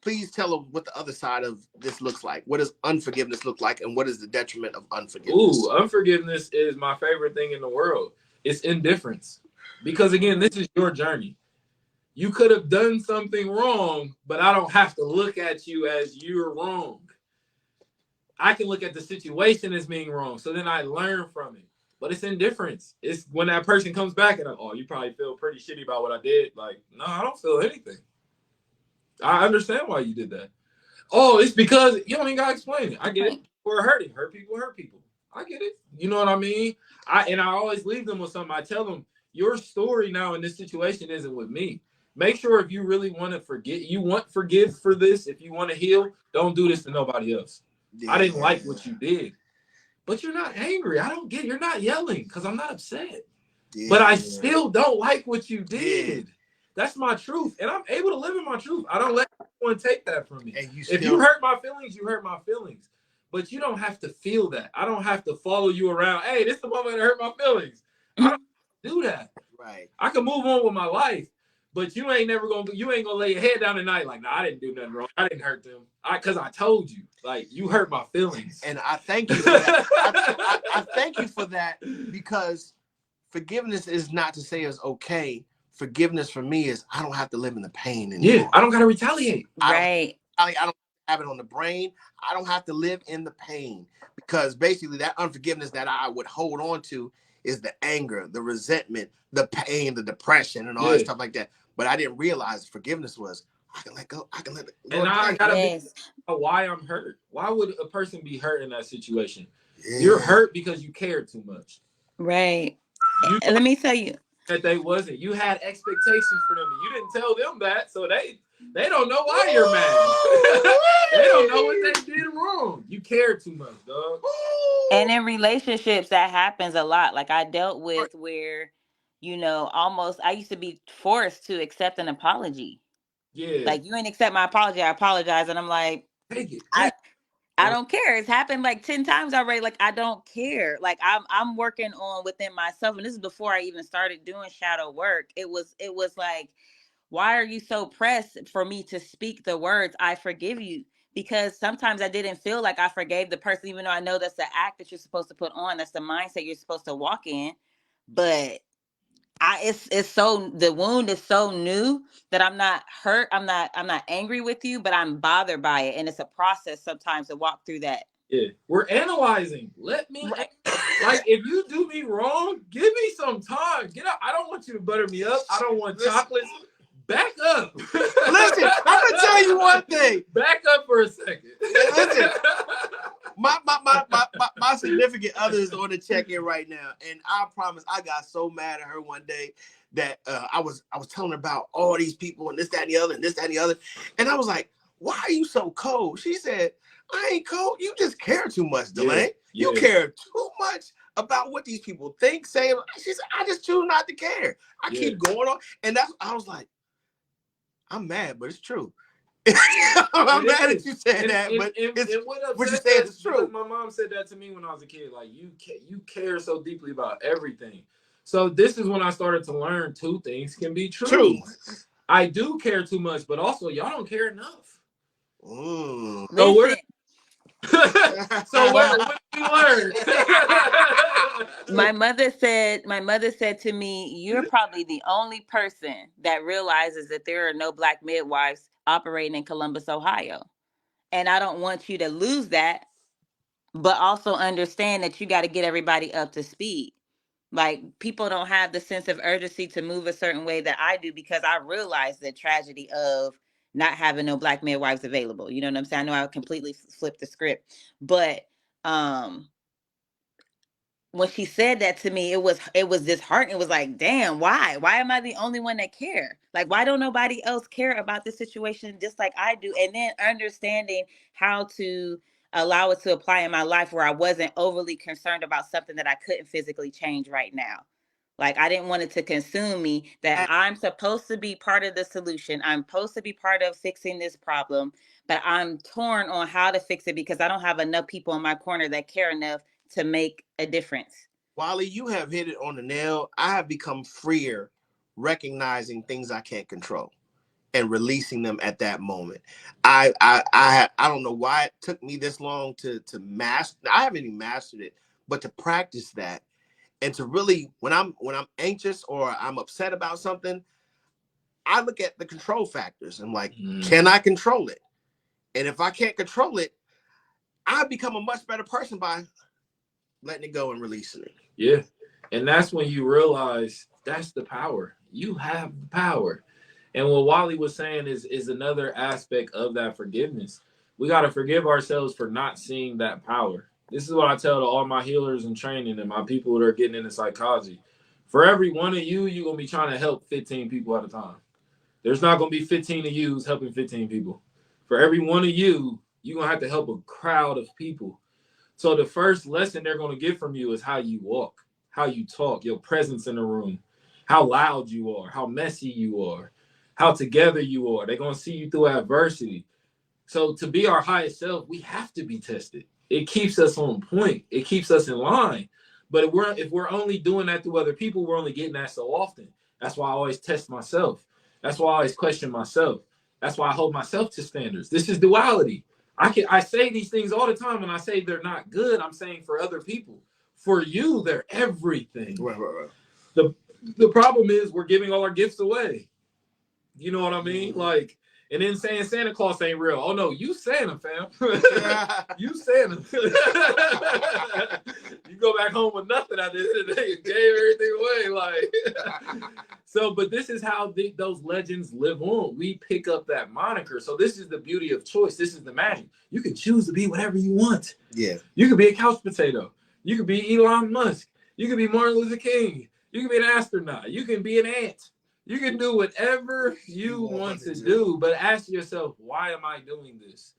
S1: Please tell them what the other side of this looks like. What does unforgiveness look like, and what is the detriment of unforgiveness?
S2: Ooh, unforgiveness is my favorite thing in the world. It's indifference, because again, this is your journey. You could have done something wrong, but I don't have to look at you as you're wrong. I can look at the situation as being wrong. So then I learn from it. But it's indifference. It's when that person comes back and oh, you probably feel pretty shitty about what I did. Like, no, I don't feel anything. I understand why you did that. Oh, it's because you don't even gotta explain it. I get it. We're hurting. Hurt people hurt people. I get it. You know what I mean? I always leave them with something. I tell them, your story now in this situation isn't with me. Make sure if you really want to forgive for this, if you want to heal, don't do this to nobody else. Yeah. I didn't like what you did. But you're not angry. I don't get it. You're not yelling because I'm not upset. Yeah. But I still don't like what you did. Yeah. That's my truth. And I'm able to live in my truth. I don't let anyone take that from me. If you hurt my feelings, you hurt my feelings. But you don't have to feel that. I don't have to follow you around. Hey, this is the moment that hurt my feelings. I don't do that. Right. I can move on with my life. But you ain't gonna lay your head down tonight like, I didn't do nothing wrong. I didn't hurt them. Because I told you, like, you hurt my feelings.
S1: And I thank you for that. I thank you for that, because forgiveness is not to say it's okay. Forgiveness for me is I don't have to live in the pain anymore.
S2: Yeah, I don't gotta retaliate.
S4: Right.
S1: I don't have it on the brain. I don't have to live in the pain, because basically that unforgiveness that I would hold on to is the anger, the resentment, the pain, the depression, and all that stuff like that. But I didn't realize forgiveness was I can let go. I can let it go.
S2: And I gotta be why I'm hurt. Why would a person be hurt in that situation? Yeah. You're hurt because you cared too much.
S4: Right. Let me tell you
S2: that they wasn't. You had expectations for them. You didn't tell them that, so they don't know why you're mad. They don't know what they did wrong. You cared too much, dog.
S4: And in relationships, that happens a lot. Like I dealt with where, almost I used to be forced to accept an apology. Yeah. Like, you ain't accept my apology, I apologize. And I'm like,
S2: take it.
S4: I don't care. It's happened like 10 times already. Like, I don't care. Like, I'm working on within myself. And this is before I even started doing shadow work. It was like, why are you so pressed for me to speak the words, I forgive you? Because sometimes I didn't feel like I forgave the person, even though I know that's the act that you're supposed to put on. That's the mindset you're supposed to walk in. But it's so, the wound is so new that I'm not hurt. I'm not angry with you, but I'm bothered by it. And it's a process sometimes to walk through that.
S2: Yeah. We're analyzing. Let me, like, if you do me wrong, give me some time. Get up. I don't want you to butter me up. I don't want chocolates. Back up.
S1: Listen, I'm gonna tell you one thing.
S2: Back up for a second.
S1: Listen, my significant other is on the check-in right now, and I promise I got so mad at her one day that I was telling her about all these people and this, that, and the other, and this, that, and the other, and I was like, "Why are you so cold?" She said, "I ain't cold. You just care too much, Delayne. You care too much about what these people think, say." She said, "I just choose not to care. I keep going on," and I was like, I'm mad, but it's true. I'm mad that you said that, but what you said is true.
S2: My mom said that to me when I was a kid. Like, you care so deeply about everything. So this is when I started to learn two things can be true. I do care too much, but also y'all don't care enough. So what did you learn?
S4: My mother said to me, you're probably the only person that realizes that there are no Black midwives operating in Columbus, Ohio. And I don't want you to lose that, but also understand that you got to get everybody up to speed. Like, people don't have the sense of urgency to move a certain way that I do, because I realize the tragedy of not having no Black midwives available. You know what I'm saying? I know I completely flipped the script, but when she said that to me, it was disheartening. It was like, damn, why am I the only one that care? Like, why don't nobody else care about this situation just like I do? And then understanding how to allow it to apply in my life, where I wasn't overly concerned about something that I couldn't physically change right now. Like, I didn't want it to consume me, that I'm supposed to be part of the solution. I'm supposed to be part of fixing this problem, but I'm torn on how to fix it because I don't have enough people in my corner that care enough to make a difference.
S1: Walli, you have hit it on the nail. I have become freer recognizing things I can't control and releasing them at that moment. I don't know why it took me this long to master. I haven't even mastered it, but to practice that and to really, when I'm anxious or I'm upset about something, I look at the control factors. I'm like, can I control it? And if I can't control it, I become a much better person by letting it go and releasing it.
S2: Yeah. And that's when you realize that's the power. You have the power. And what Walli was saying is another aspect of that forgiveness. We got to forgive ourselves for not seeing that power. This is what I tell to all my healers in training and my people that are getting into psychology. For every one of you, you're going to be trying to help 15 people at a time. There's not going to be 15 of you helping 15 people. For every one of you, you're going to have to help a crowd of people. So the first lesson they're going to get from you is how you walk, how you talk, your presence in the room, how loud you are, how messy you are, how together you are. They're going to see you through adversity. So to be our highest self, we have to be tested. It keeps us on point. It keeps us in line. But if we're only doing that through other people, we're only getting that so often. That's why I always test myself. That's why I always question myself. That's why I hold myself to standards. This is duality. I say these things all the time when I say they're not good. I'm saying for other people. For you, they're everything.
S1: Right.
S2: The problem is we're giving all our gifts away. You know what I mean? Like, and then saying Santa Claus ain't real. Oh no, you Santa, fam. You Santa. You go back home with nothing at the end of the day. You gave everything away. Like, so, but this is how those legends live on. We pick up that moniker. So this is the beauty of choice. This is the magic. You can choose to be whatever you want.
S1: Yeah.
S2: You could be a couch potato. You could be Elon Musk. You could be Martin Luther King. You can be an astronaut. You can be an ant. You can do whatever you want to do, but ask yourself, why am I doing this?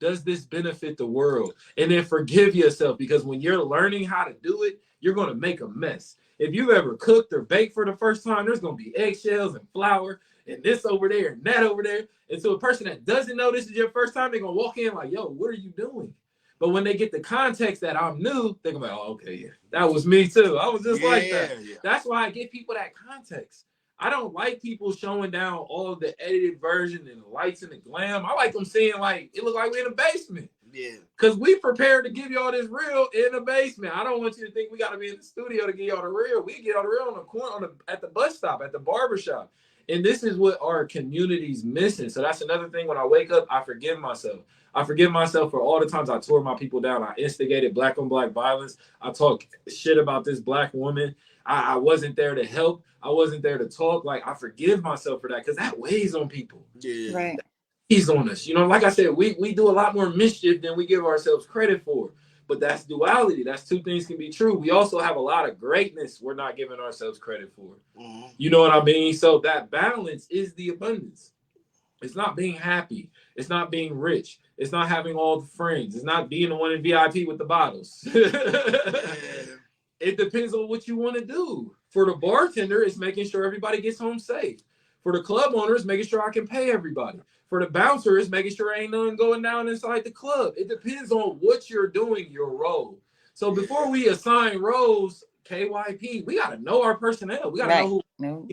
S2: Does this benefit the world? And then forgive yourself, because when you're learning how to do it, you're going to make a mess. If you've ever cooked or baked for the first time, there's going to be eggshells and flour and this over there and that over there. And so a person that doesn't know this is your first time, they're going to walk in like, yo, what are you doing? But when they get the context that I'm new, they're going to be like, oh, okay, yeah, that was me too. I was just like that. Yeah. That's why I give people that context. I don't like people showing down all of the edited version and the lights and the glam. I like them seeing like it look like we're in the basement. Yeah. Because we prepared to give y'all this real in the basement. I don't want you to think we got to be in the studio to give y'all the real. We get all the real on the corner, at the bus stop, at the barbershop. And this is what our community's missing. So that's another thing. When I wake up, I forgive myself. I forgive myself for all the times I tore my people down. I instigated black on black violence. I talk shit about this black woman. I wasn't there to help. I wasn't there to talk. Like, I forgive myself for that because that weighs on people.
S1: Yeah.
S4: Right.
S2: He's on us. You know, like I said, we do a lot more mischief than we give ourselves credit for. But that's duality. That's two things can be true. We also have a lot of greatness we're not giving ourselves credit for. Mm-hmm. You know what I mean? So that balance is the abundance. It's not being happy. It's not being rich. It's not having all the friends. It's not being the one in VIP with the bottles. It depends on what you want to do. For the bartender, it's making sure everybody gets home safe. For the club owner, it's making sure I can pay everybody. For the bouncer, it's making sure ain't nothing going down inside the club. It depends on what you're doing, your role. So before we assign roles, KYP, we got to know our personnel. We got to know who.
S4: No.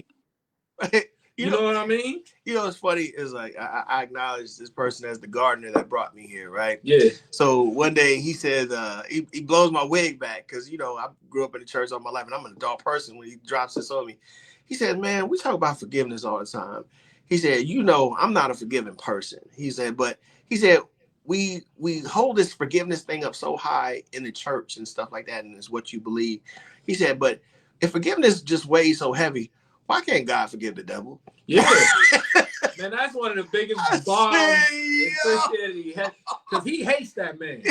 S1: You know what I mean? You know what's funny is like I acknowledge this person as the gardener that brought me here, right?
S2: Yeah.
S1: So one day he said he blows my wig back because you know I grew up in the church all my life and I'm an adult person when he drops this on me. He said, "Man, we talk about forgiveness all the time." He said, "You know, I'm not a forgiving person." He said, "But he said we hold this forgiveness thing up so high in the church and stuff like that, and it's what you believe." He said, "But if forgiveness just weighs so heavy, why can't God forgive the devil?"
S2: Yeah. Man, that's one of the biggest bombs in Christianity because he hates that man.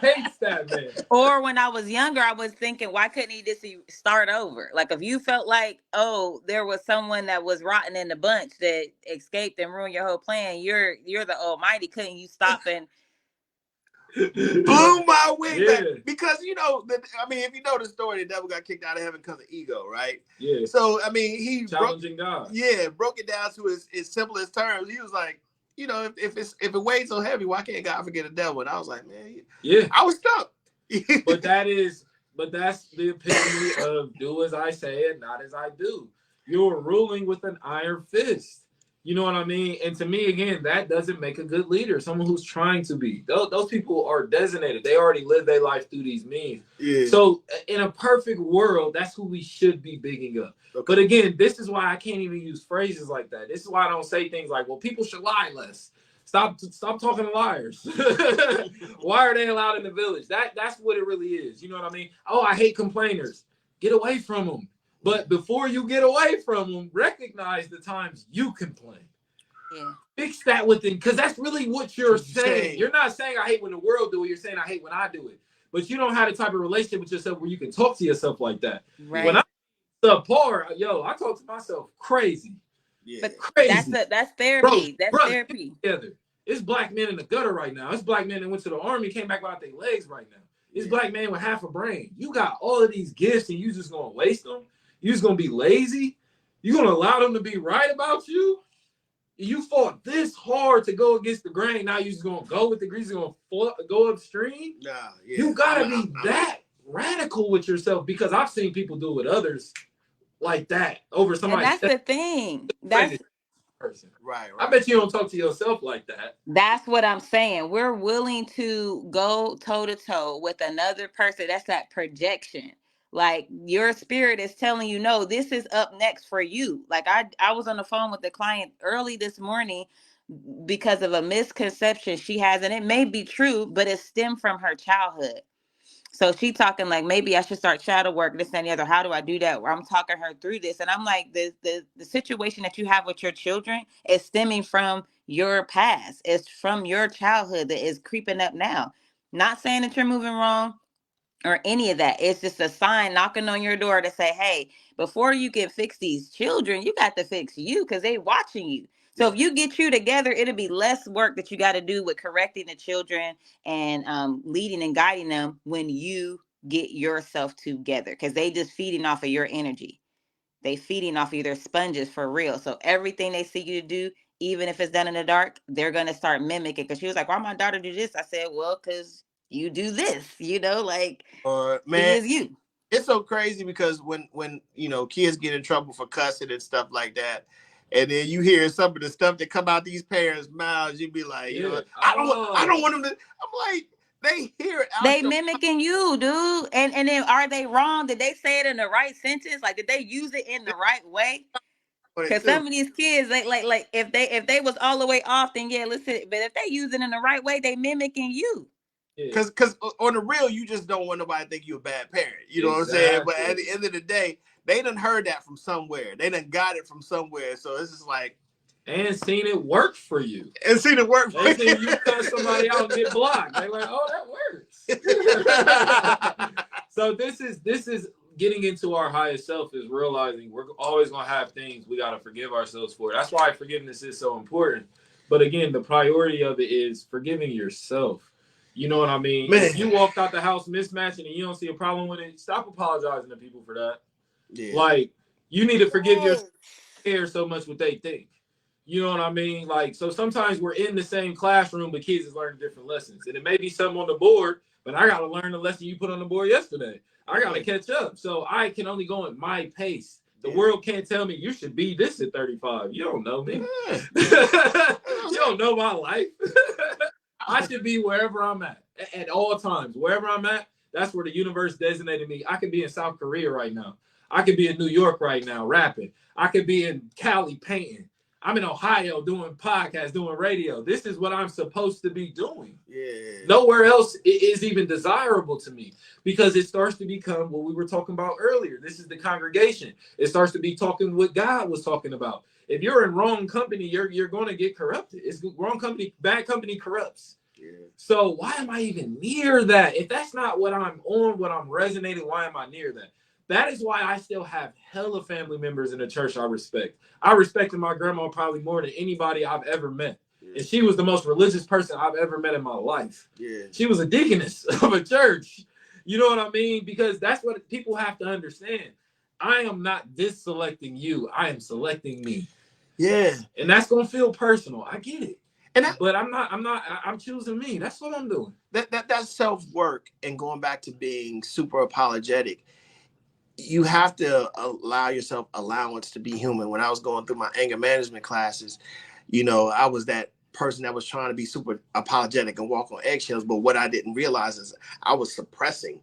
S2: Hates that man.
S4: Or when I was younger, I was thinking, why couldn't he just start over? Like, if you felt like, oh, there was someone that was rotten in the bunch that escaped and ruined your whole plan, you're the Almighty. Couldn't you stop and
S1: blew my wig
S2: Yeah.
S1: back because I mean, if you know the story, the devil got kicked out of heaven because of ego, right?
S2: Yeah.
S1: So I mean, he
S2: challenging God.
S1: Yeah, broke it down to his simplest terms. He was like, if it weighs so heavy, why can't God forget the devil? And I was like, man,
S2: yeah,
S1: I was stuck.
S2: But that's the epitome of do as I say and not as I do. You're ruling with an iron fist. You know what I mean? And to me, again, that doesn't make a good leader. Someone who's trying to be. Those people are designated. They already live their life through these means.
S1: Yeah.
S2: So in a perfect world, that's who we should be bigging up. Okay. But again, this is why I can't even use phrases like that. This is why I don't say things like, well, people should lie less. Stop talking to liars. Why are they allowed in the village? That's what it really is. You know what I mean? Oh, I hate complainers. Get away from them. But before you get away from them, recognize the times you complain.
S4: Yeah.
S2: Fix that within, because that's really what you're saying. You're not saying I hate when the world do it. You're saying I hate when I do it. But you don't have the type of relationship with yourself where you can talk to yourself like that.
S4: Right.
S2: When I'm subpar, I talk to myself crazy.
S4: Yeah. But
S2: crazy.
S4: That's therapy. That's therapy.
S2: Together. It's black men in the gutter right now. It's black men that went to the army, came back without their legs right now. It's black men with half a brain. You got all of these gifts and you just gonna waste them. You just gonna be lazy. You gonna allow them to be right about you. You fought this hard to go against the grain. Now you just gonna go with the grease. Gonna go upstream.
S1: Nah, yeah.
S2: You gotta be that radical with yourself, because I've seen people do it with others like that over somebody.
S4: And that's the thing. That's
S1: person. Right.
S2: I bet you don't talk to yourself like that.
S4: That's what I'm saying. We're willing to go toe to toe with another person. That's that projection. Like your spirit is telling you, no, this is up next for you. Like I was on the phone with the client early this morning because of a misconception she has, and it may be true, but it stemmed from her childhood. So she talking like, maybe I should start shadow work, this and the other. How do I do that? I'm talking her through this. And I'm like, the situation that you have with your children is stemming from your past. It's from your childhood that is creeping up now. Not saying that you're moving wrong or any of that. It's just a sign knocking on your door to say, hey, before you can fix these children, you got to fix you, because they watching you. So if you get you together, it'll be less work that you got to do with correcting the children and leading and guiding them when you get yourself together, because they just feeding off of your energy. They feeding off of you. They're sponges for real. So everything they see you do, even if it's done in the dark, they're going to start mimicking. Because she was like, why my daughter do this? I said, well, because you do this, like
S1: man,
S4: is you.
S1: It's so crazy because when kids get in trouble for cussing and stuff like that, and then you hear some of the stuff that come out these parents' mouths, you be like, I don't want them to. I'm like, they hear it.
S4: They mimicking you, dude. And then are they wrong? Did they say it in the right sentence? Like, did they use it in the right way? Because some of these kids, they like if they was all the way off, then yeah, listen. But if they use it in the right way, they mimicking you.
S1: Because on the real, you just don't want nobody to think you're a bad parent. You know what I'm saying? But at the end of the day, they done heard that from somewhere. They done got it from somewhere. So it's just like,
S2: and seen it work for you.
S1: And seen it work
S2: for you. They seen you cut somebody out and get blocked. They like, oh, that works. So this is getting into our highest self, is realizing we're always gonna have things we gotta forgive ourselves for. That's why forgiveness is so important. But again, the priority of it is forgiving yourself. You know what I mean? Man. If you walked out the house mismatching and you don't see a problem with it, stop apologizing to people for that. Yeah. Like, you need to forgive yourself. Care so much what they think. You know what I mean? Like, so sometimes we're in the same classroom, but kids is learning different lessons. And it may be something on the board, but I got to learn the lesson you put on the board yesterday. I got to catch up. So I can only go at my pace. The world can't tell me you should be this at 35. You don't know me. You don't know my life. I should be wherever I'm at all times. Wherever I'm at, that's where the universe designated me. I could be in South Korea right now. I could be in New York right now rapping. I could be in Cali painting. I'm in Ohio doing podcasts, doing radio. This is what I'm supposed to be doing. Yeah. Nowhere else is even desirable to me, because it starts to become what we were talking about earlier. This is the congregation. It starts to be talking what God was talking about. If you're in wrong company, you're going to get corrupted. It's wrong company, bad company corrupts. Yeah. So why am I even near that? If that's not what I'm on, what I'm resonating, why am I near that? That is why I still have hella family members in the church I respect. I respected my grandma probably more than anybody I've ever met. Yeah. And she was the most religious person I've ever met in my life.
S1: Yeah.
S2: She was a deaconess of a church. You know what I mean? Because that's what people have to understand. I am not disselecting you. I am selecting me.
S1: Yeah.
S2: And that's gonna feel personal. I get it. But I'm choosing me. That's what I'm doing.
S1: That's self-work and going back to being super apologetic. You have to allow yourself allowance to be human. When I was going through my anger management classes, I was that person that was trying to be super apologetic and walk on eggshells. But what I didn't realize is I was suppressing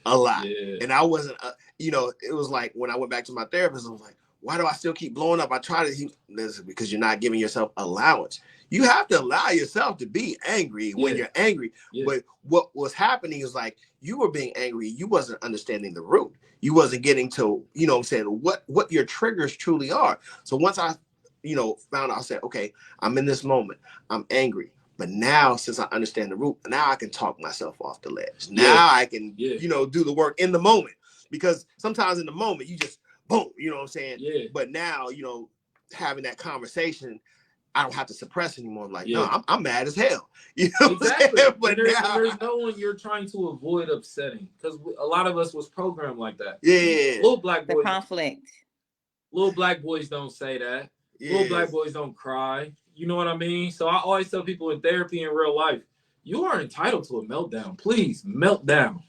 S1: a lot.
S2: Yeah.
S1: And I wasn't, it was like when I went back to my therapist, I was like, why do I still keep blowing up? I try to, this is because you're not giving yourself allowance. You have to allow yourself to be angry when you're angry. Yeah. But what was happening is like, you were being angry. You wasn't understanding the root. You wasn't getting to, what I'm saying, what your triggers truly are. So once I, found out, I said, okay, I'm in this moment. I'm angry. But now, since I understand the root, now I can talk myself off the ledge. Now I can, do the work in the moment. Because sometimes in the moment, you just, boom, you know what I'm saying? Yeah. But now, having that conversation, I don't have to suppress anymore. I'm like, no, I'm mad as hell. You know
S2: exactly.
S1: But
S2: there's no one you're trying to avoid upsetting. Because a lot of us was programmed like that.
S1: Yeah.
S2: Little black boys.
S4: The conflict.
S2: Little black boys don't say that. Little black boys don't cry. You know what I mean? So I always tell people in therapy in real life, you are entitled to a meltdown. Please, melt down.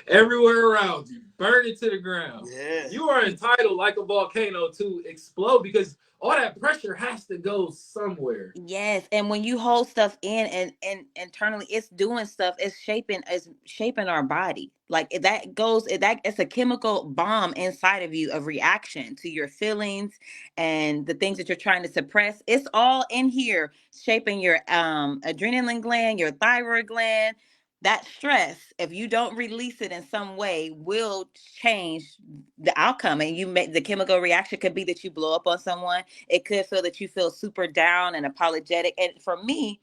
S2: Everywhere around you. Burn it to the ground.
S1: Yeah.
S2: You are entitled, like a volcano, to explode because all that pressure has to go somewhere.
S4: Yes, and when you hold stuff in and internally, it's doing stuff. It's shaping our body. Like it's a chemical bomb inside of you of reaction to your feelings and the things that you're trying to suppress. It's all in here, shaping your adrenaline gland, your thyroid gland. That stress, if you don't release it in some way, will change the outcome. And the chemical reaction could be that you blow up on someone. It could feel that you feel super down and apologetic. And for me,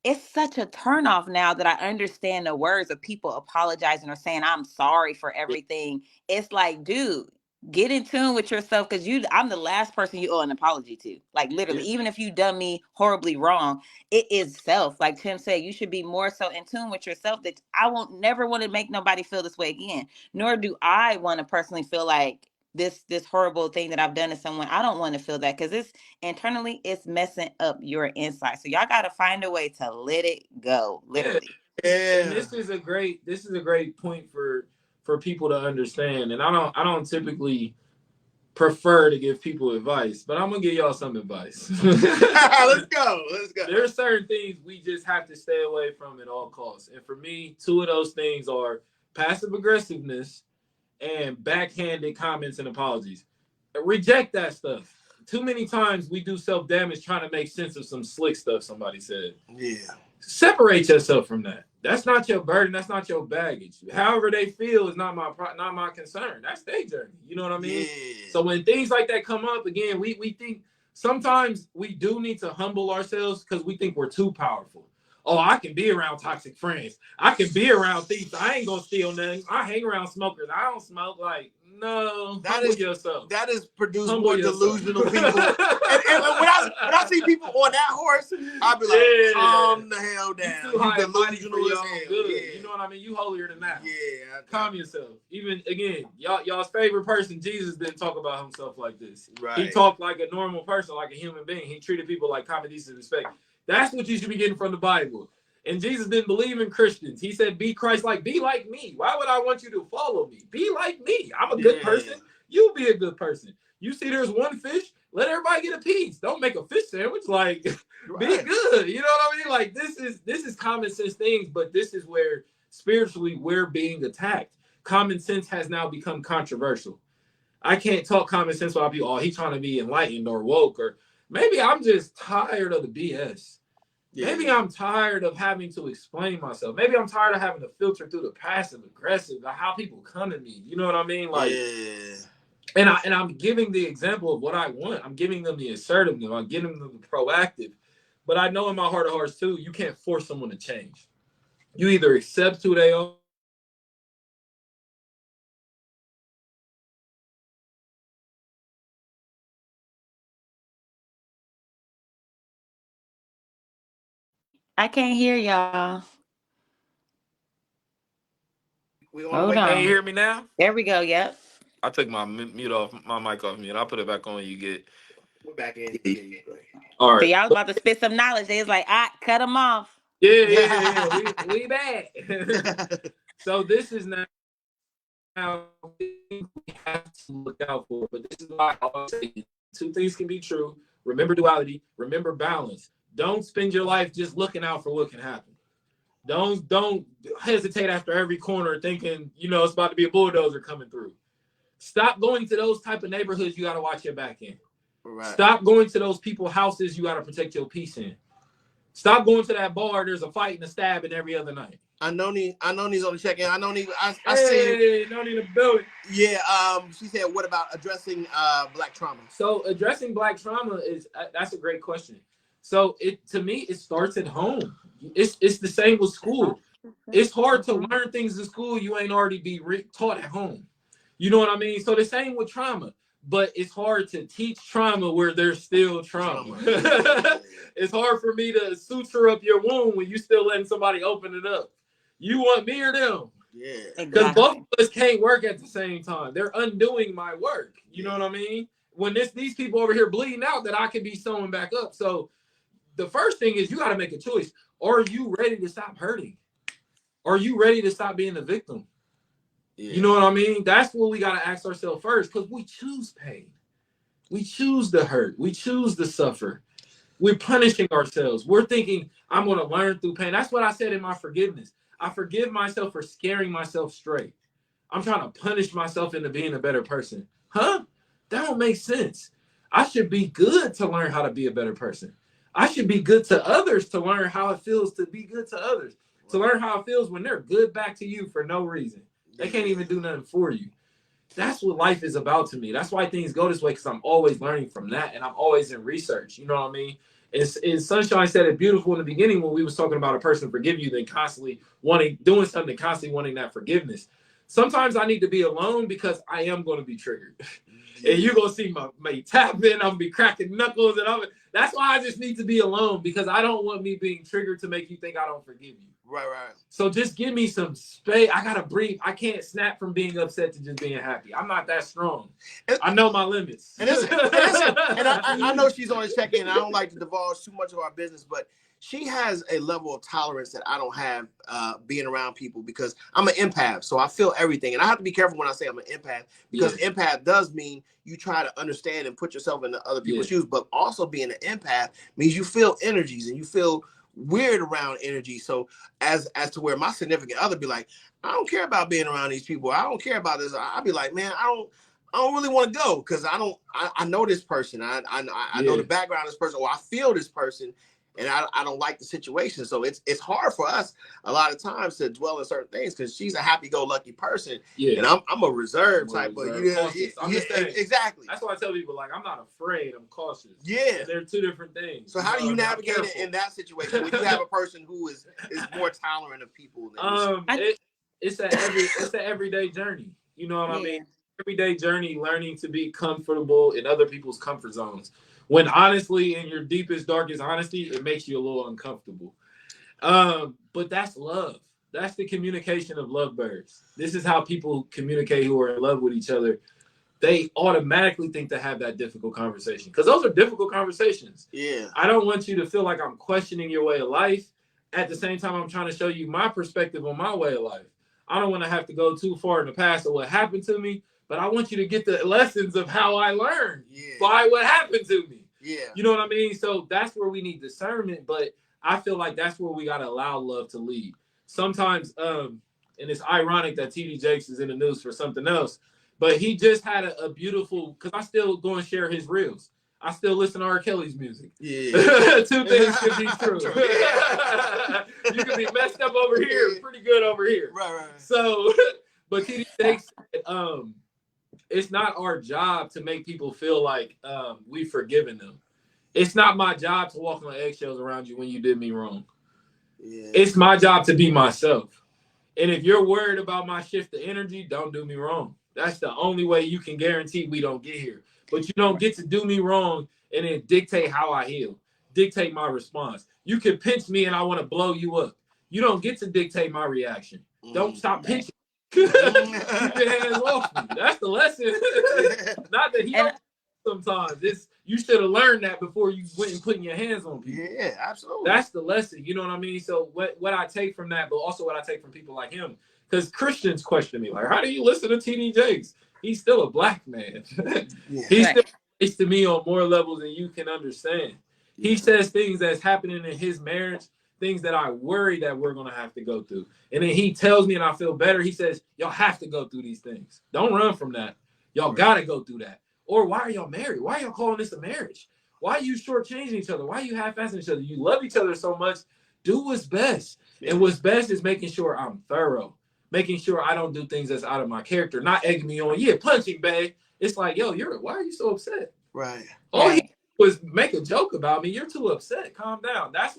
S4: it's such a turnoff now that I understand the words of people apologizing or saying, I'm sorry for everything. It's like, dude, get in tune with yourself because I'm the last person you owe an apology to. Like literally, even if you done me horribly wrong, it is self. Like Tim said, you should be more so in tune with yourself that I won't never want to make nobody feel this way again. Nor do I want to personally feel like this horrible thing that I've done to someone. I don't want to feel that because it's internally it's messing up your inside. So y'all got to find a way to let it go, literally.
S2: Yeah. And this is a great point for people to understand. And I don't typically prefer to give people advice, but I'm gonna give y'all some advice.
S1: Let's go.
S2: There are certain things we just have to stay away from at all costs. And for me, two of those things are passive aggressiveness and backhanded comments and apologies. Reject that stuff. Too many times we do self-damage trying to make sense of some slick stuff somebody said.
S1: Yeah.
S2: Separate yourself from that. That's not your burden. That's not your baggage. However they feel is not my concern. That's their journey. You know what I mean?
S1: Yeah.
S2: So when things like that come up, again, we think sometimes we do need to humble ourselves because we think we're too powerful. Oh, I can be around toxic friends. I can be around thieves. I ain't gonna steal nothing. I hang around smokers. I don't smoke. Like, no, humble yourself.
S1: That is produced more delusional people. and when I see people on that horse, I'll be like, calm the hell down.
S2: You delusional as hell. Yeah. You know what I mean? You holier than that.
S1: Yeah.
S2: Calm yourself. Even again, y'all's favorite person, Jesus, didn't talk about himself like this.
S1: Right.
S2: He talked like a normal person, like a human being. He treated people like common decency and respect. That's what you should be getting from the Bible. And Jesus didn't believe in Christians. He said, be Christ-like. Be like me. Why would I want you to follow me? Be like me. I'm a good person. You be a good person. You see there's one fish, let everybody get a piece. Don't make a fish sandwich. Like, be good. You know what I mean? Like, this is common sense things, but this is where spiritually we're being attacked. Common sense has now become controversial. I can't talk common sense without people, he's trying to be enlightened or woke, or maybe I'm just tired of the BS. Yeah. Maybe I'm tired of having to explain myself. Maybe I'm tired of having to filter through the passive aggressive, how people come to me. You know what I mean? Like, and I'm giving the example of what I want. I'm giving them the assertiveness. I'm giving them the proactive. But I know in my heart of hearts too, you can't force someone to change. You either accept who they are
S4: I can't hear y'all.
S1: We on the
S4: Hold
S1: way.
S2: Can you
S4: on.
S2: hear me now?
S4: There we go. Yep.
S2: I took my mute off, my mic off mute. I'll put it back on. You get.
S1: We're back in. Yeah,
S2: All
S4: So
S2: right.
S4: y'all was about to spit some knowledge. They was like, cut them off.
S2: Yeah. We back. So this is now we have to look out for. But this is why I always say two things can be true. Remember duality. Remember balance. Don't spend your life just looking out for what can happen. Don't hesitate after every corner thinking, it's about to be a bulldozer coming through. Stop going to those type of neighborhoods you got to watch your back in.
S1: Right.
S2: Stop going to those people's houses you got to protect your peace in. Stop going to that bar. There's a fight and a stabbing every other night.
S1: I know he's on the check-in. I
S2: Hey, no need to build it.
S1: Yeah. She said, "What about addressing Black trauma?"
S2: So addressing Black trauma is that's a great question. So to me it starts at home. It's the same with school. It's hard to learn things in school you ain't already be taught at home. You know what I mean? So the same with trauma, but it's hard to teach trauma where there's still trauma. It's hard for me to suture up your wound when you still letting somebody open it up. You want me or them?
S1: Yeah.
S2: Because both of us can't work at the same time. They're undoing my work. You know what I mean? When these people over here bleeding out that I can be sewing back up. So the first thing is you got to make a choice. Are you ready to stop hurting? Are you ready to stop being a victim? Yeah. You know what I mean? That's what we got to ask ourselves first, because we choose pain. We choose the hurt. We choose to suffer. We're punishing ourselves. We're thinking, I'm going to learn through pain. That's what I said in my forgiveness. I forgive myself for scaring myself straight. I'm trying to punish myself into being a better person. Huh? That don't make sense. I should be good to learn how to be a better person. I should be good to others to learn how it feels to be good to others. To learn how it feels when they're good back to you for no reason. They can't even do nothing for you. That's what life is about to me. That's why things go this way, because I'm always learning from that, and I'm always in research. You know what I mean? And Sunshine said it beautiful in the beginning when we was talking about a person forgive you, then constantly doing something, constantly wanting that forgiveness. Sometimes I need to be alone because I am going to be triggered. And you're going to see my tapping, I'm going to be cracking knuckles. That's why I just need to be alone, because I don't want me being triggered to make you think I don't forgive you.
S1: Right.
S2: So just give me some space. I got to breathe. I can't snap from being upset to just being happy. I'm not that strong. I know my limits.
S1: And I know she's on the check-in. I don't like to divulge too much of our business, but she has a level of tolerance that I don't have being around people, because I'm an empath. So I feel everything. And I have to be careful when I say I'm an empath, because empath does mean you try to understand and put yourself into other people's shoes. But also being an empath means you feel energies and you feel weird around energy. So as to where my significant other be like, I don't care about being around these people. I don't care about this. I'll be like, man, I don't really want to go, because I know this person. I know the background of this person, or I feel this person, and I don't like the situation. So it's hard for us a lot of times to dwell in certain things, because she's a happy-go-lucky person, and I'm a reserve type. But exactly.
S2: That's why I tell people, like, I'm not afraid. I'm cautious.
S1: Yeah,
S2: they're two different things.
S1: So how do you navigate it in that situation when you have a person who is more tolerant of people?
S2: It's an everyday journey. You know what I mean? Everyday journey, learning to be comfortable in other people's comfort zones. When honestly, in your deepest, darkest honesty, it makes you a little uncomfortable. But that's love. That's the communication of lovebirds. This is how people communicate who are in love with each other. They automatically think to have that difficult conversation, because those are difficult conversations.
S1: Yeah.
S2: I don't want you to feel like I'm questioning your way of life. At the same time, I'm trying to show you my perspective on my way of life. I don't want to have to go too far in the past of what happened to me, but I want you to get the lessons of how I learned by what happened to me.
S1: Yeah.
S2: You know what I mean? So that's where we need discernment, but I feel like that's where we got to allow love to lead. Sometimes, and it's ironic that TD Jakes is in the news for something else, but he just had a beautiful, because I still go and share his reels. I still listen to R. Kelly's music.
S1: Yeah.
S2: Two things could be true. You could be messed up over here, pretty good over here.
S1: Right.
S2: So, but TD Jakes said, it's not our job to make people feel like we've forgiven them. It's not my job to walk on eggshells around you when you did me wrong. Yeah. It's my job to be myself. And if you're worried about my shift of energy, don't do me wrong. That's the only way you can guarantee we don't get here. But you don't get to do me wrong and then dictate how I heal. dictate my response. You can pinch me and I want to blow you up. You don't get to dictate my reaction. Don't stop pinching. Keep your hands off me. That's the lesson. Not that he don't sometimes. You should have learned that before you went and putting your hands on people.
S1: Yeah, absolutely.
S2: That's the lesson. You know what I mean? So what I take from that, but also what I take from people like him, because Christians question me, like, how do you listen to TD Jakes? He's still a black man. He still relates to me on more levels than you can understand. He says things that's happening in his marriage, things that I worry that we're going to have to go through. And then he tells me and I feel better. He says, y'all have to go through these things. Don't run from that. Y'all got to go through that. Or why are y'all married? Why are y'all calling this a marriage? Why are you shortchanging each other? Why are you half-assing each other? You love each other so much. Do what's best. And what's best is making sure I'm thorough. Making sure I don't do things that's out of my character. Not egging me on. Yeah, punching bag. It's like, yo, why are you so upset?
S1: Right.
S2: All he was make a joke about me. You're too upset. Calm down. That's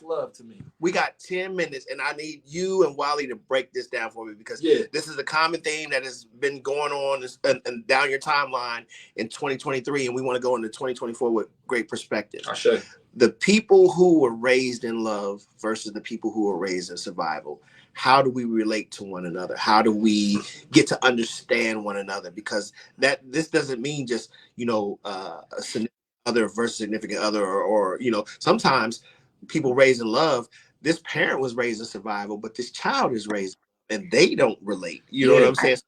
S2: love to me.
S1: We got 10 minutes and I need you and Wally to break this down for me because this is a common theme that has been going on and down your timeline in 2023. And we want to go into 2024 with great perspective.
S2: I'll show you.
S1: The people who were raised in love versus the people who were raised in survival. How do we relate to one another? How do we get to understand one another? Because this doesn't mean just, a significant other versus significant other, or sometimes people raised in love, this parent was raised in survival, but this child is raised and they don't relate. You know what I'm saying?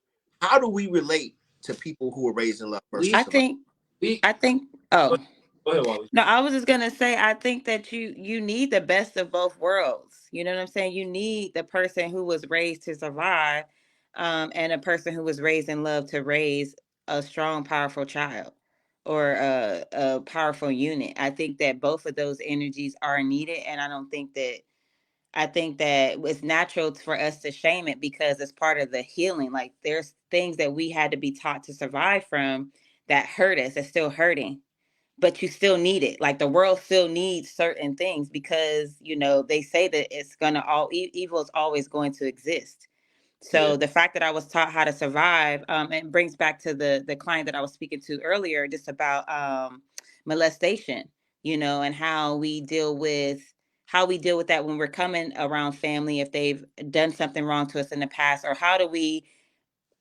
S1: How do we relate to people who were raised in love versus survival?
S2: Go ahead, Wally.
S4: No, I was just gonna say, I think that you need the best of both worlds. You know what I'm saying? You need the person who was raised to survive, and a person who was raised in love to raise a strong, powerful child or a powerful unit. I think that both of those energies are needed, and I think that it's natural for us to shame it because it's part of the healing. Like there's things that we had to be taught to survive from that hurt us, that's still hurting. But you still need it. Like the world still needs certain things because, they say that it's going to evil is always going to exist. So the fact that I was taught how to survive, it brings back to the client that I was speaking to earlier, just about molestation, and how we deal with that when we're coming around family, if they've done something wrong to us in the past, or how do we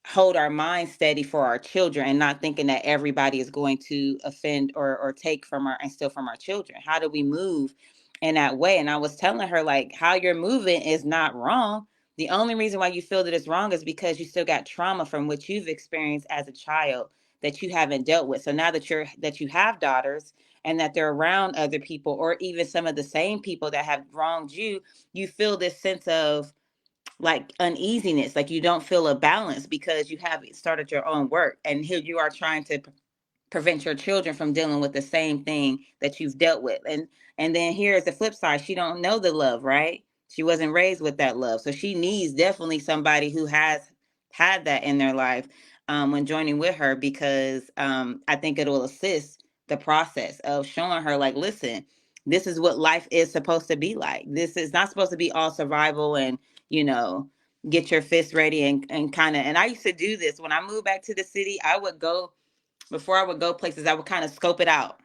S4: hold our mind steady for our children and not thinking that everybody is going to offend or take from our and steal from our children. How do we move in that way? And I was telling her, like, how you're moving is not wrong. The only reason why you feel that it's wrong is because you still got trauma from what you've experienced as a child that you haven't dealt with. So now that you have daughters and that they're around other people, or even some of the same people that have wronged you, you feel this sense of like uneasiness, like you don't feel a balance because you haven't started your own work, and here you are trying to prevent your children from dealing with the same thing that you've dealt with. And then here's the flip side. She don't know the love, right? She wasn't raised with that love, so she needs definitely somebody who has had that in their life when joining with her, because I think it will assist the process of showing her, like, listen, this is what life is supposed to be like. This is not supposed to be all survival and get your fists ready and kind of. And I used to do this when I moved back to the city. Before I would go places, I would kind of scope it out.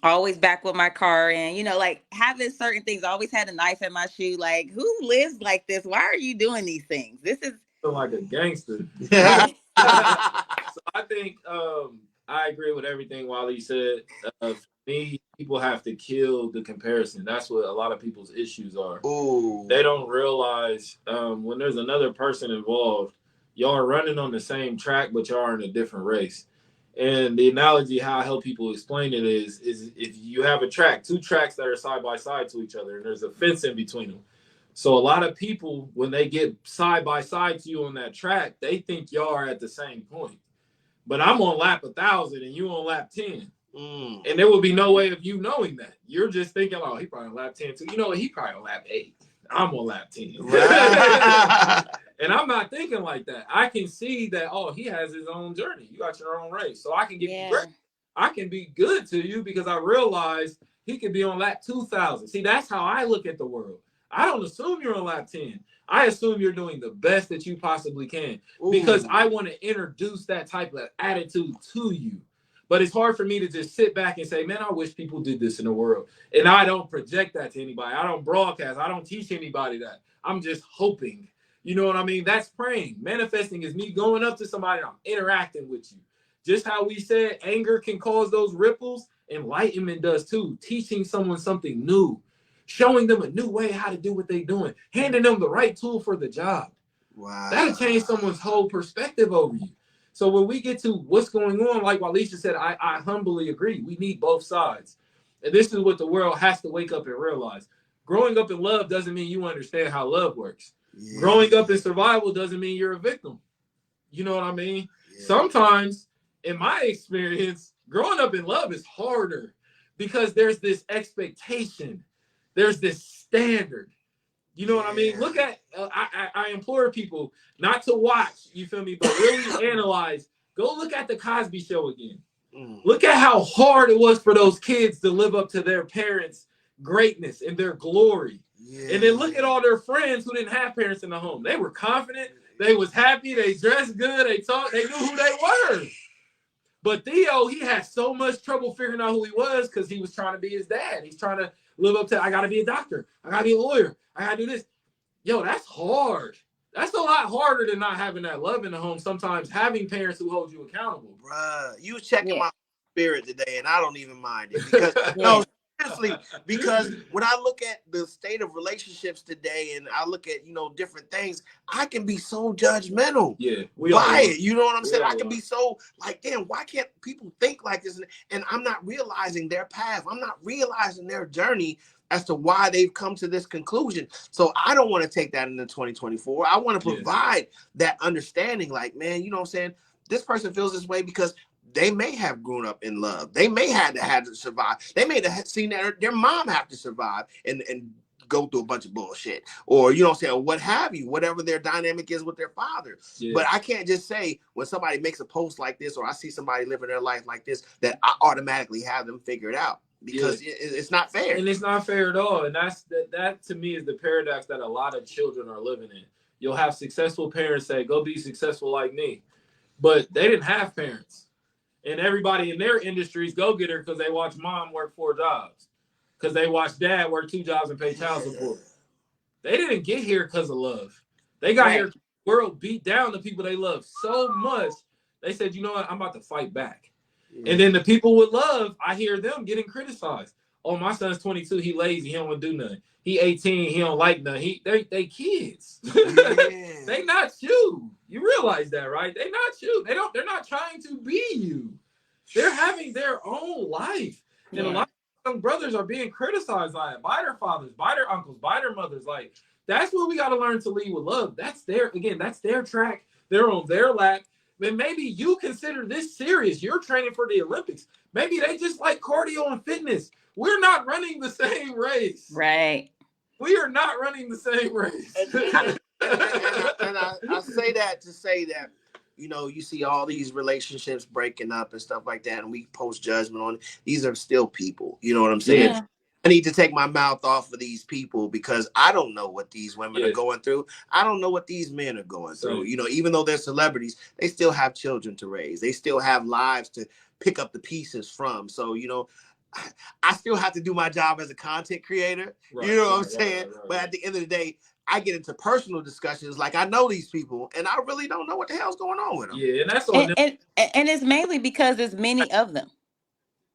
S4: Always back with my car, and like having certain things. I always had a knife in my shoe. Like, who lives like this? Why are you doing these things? This is
S2: like a gangster.
S1: Yeah.
S2: So I think I agree with everything Wally said. For me, people have to kill the comparison. That's what a lot of people's issues are.
S1: Ooh.
S2: They don't realize when there's another person involved, y'all are running on the same track, but y'all are in a different race. And the analogy how I help people explain it is if you have two tracks that are side by side to each other, and there's a fence in between them. So a lot of people, when they get side by side to you on that track, they think y'all are at the same point. But I'm on lap 1,000 and you on lap 10. And there will be no way of you knowing that. You're just thinking, oh, he probably on lap 10 too. You know what? He probably on lap 8. I'm on lap 10. Right. And I'm not thinking like that. I can see that, oh, he has his own journey. You got your own race. So I can give you great. I can be good to you because I realize he could be on lap 2,000. See, that's how I look at the world. I don't assume you're on lap 10. I assume you're doing the best that you possibly can. Because I want to introduce that type of attitude to you. But it's hard for me to just sit back and say, man, I wish people did this in the world. And I don't project that to anybody. I don't broadcast. I don't teach anybody that. I'm just hoping. You know what I mean? That's praying. Manifesting is me going up to somebody and I'm interacting with you. Just how we said anger can cause those ripples, enlightenment does too. Teaching someone something new, showing them a new way how to do what they're doing, handing them the right tool for the job.
S1: Wow.
S2: That'll change someone's whole perspective over you. So when we get to what's going on, like Walisha said, I humbly agree. We need both sides. And this is what the world has to wake up and realize. Growing up in love doesn't mean you understand how love works. Yeah. Growing up in survival doesn't mean you're a victim. You know what I mean? Yeah. Sometimes, in my experience, growing up in love is harder because there's this expectation. There's this standard. You know what I mean? Look at, I implore people not to watch, you feel me, but really analyze. Go look at the Cosby Show again. Look at how hard it was for those kids to live up to their parents' greatness and their glory. Yeah. And then look at all their friends who didn't have parents in the home. They were confident. They was happy. They dressed good. They talked. They knew who they were. But Theo, he had so much trouble figuring out who he was because he was trying to be his dad. He's trying to live up to, I got to be a doctor. I got to be a lawyer. I got to do this. Yo, that's hard. That's a lot harder than not having that love in the home. Sometimes having parents who hold you accountable.
S1: Bruh, you checking my spirit today, and I don't even mind it. Because, no, seriously, because when I look at the state of relationships today and I look at, different things, I can be so judgmental by it. You know what I'm saying? I can be so like, damn, why can't people think like this? And I'm not realizing their path. I'm not realizing their journey as to why they've come to this conclusion. So I don't want to take that into 2024. I want to provide that understanding. Like, man, you know what I'm saying? This person feels this way because they may have grown up in love. They may have to survive. They may have seen their mom have to survive and go through a bunch of bullshit, or you know what I'm saying, or what have you, whatever their dynamic is with their father. But I can't just say when somebody makes a post like this, or I see somebody living their life like this, that I automatically have them figured out. Because it's not fair.
S2: And it's not fair at all. And that to me is the paradox that a lot of children are living in. You'll have successful parents say, go be successful like me. But they didn't have parents. And everybody in their industries go get her because they watch mom work 4 jobs. Because they watch dad work 2 jobs and pay child support. They didn't get here because of love. They got here, the world beat down the people they love so much. They said, you know what, I'm about to fight back. And then the people with love, I hear them getting criticized. Oh, my son's 22. He lazy. He don't want to do nothing. He 18. He don't like nothing. They kids. They not you. You realize that, right? They not you. They're not trying to be you. They're having their own life. And a lot of young brothers are being criticized by it, by their fathers, by their uncles, by their mothers. Like, that's what we got to learn to lead with love. That's their track. They're on their lap. Then maybe you consider this serious. You're training for the Olympics. Maybe they just like cardio and fitness. We're not running the same race.
S4: Right.
S2: We are not running the same race.
S1: And I say that to say that, you see all these relationships breaking up and stuff like that, and we post judgment on it. These are still people. You know what I'm saying? Yeah. I need to take my mouth off of these people because I don't know what these women are going through. I don't know what these men are going through. Even though they're celebrities, they still have children to raise. They still have lives to pick up the pieces from. So, I still have to do my job as a content creator. Right, you know what I'm saying? Right. But at the end of the day, I get into personal discussions like I know these people and I really don't know what the hell's going on with them.
S2: Yeah, and that's on
S4: and it's mainly because there's many of them.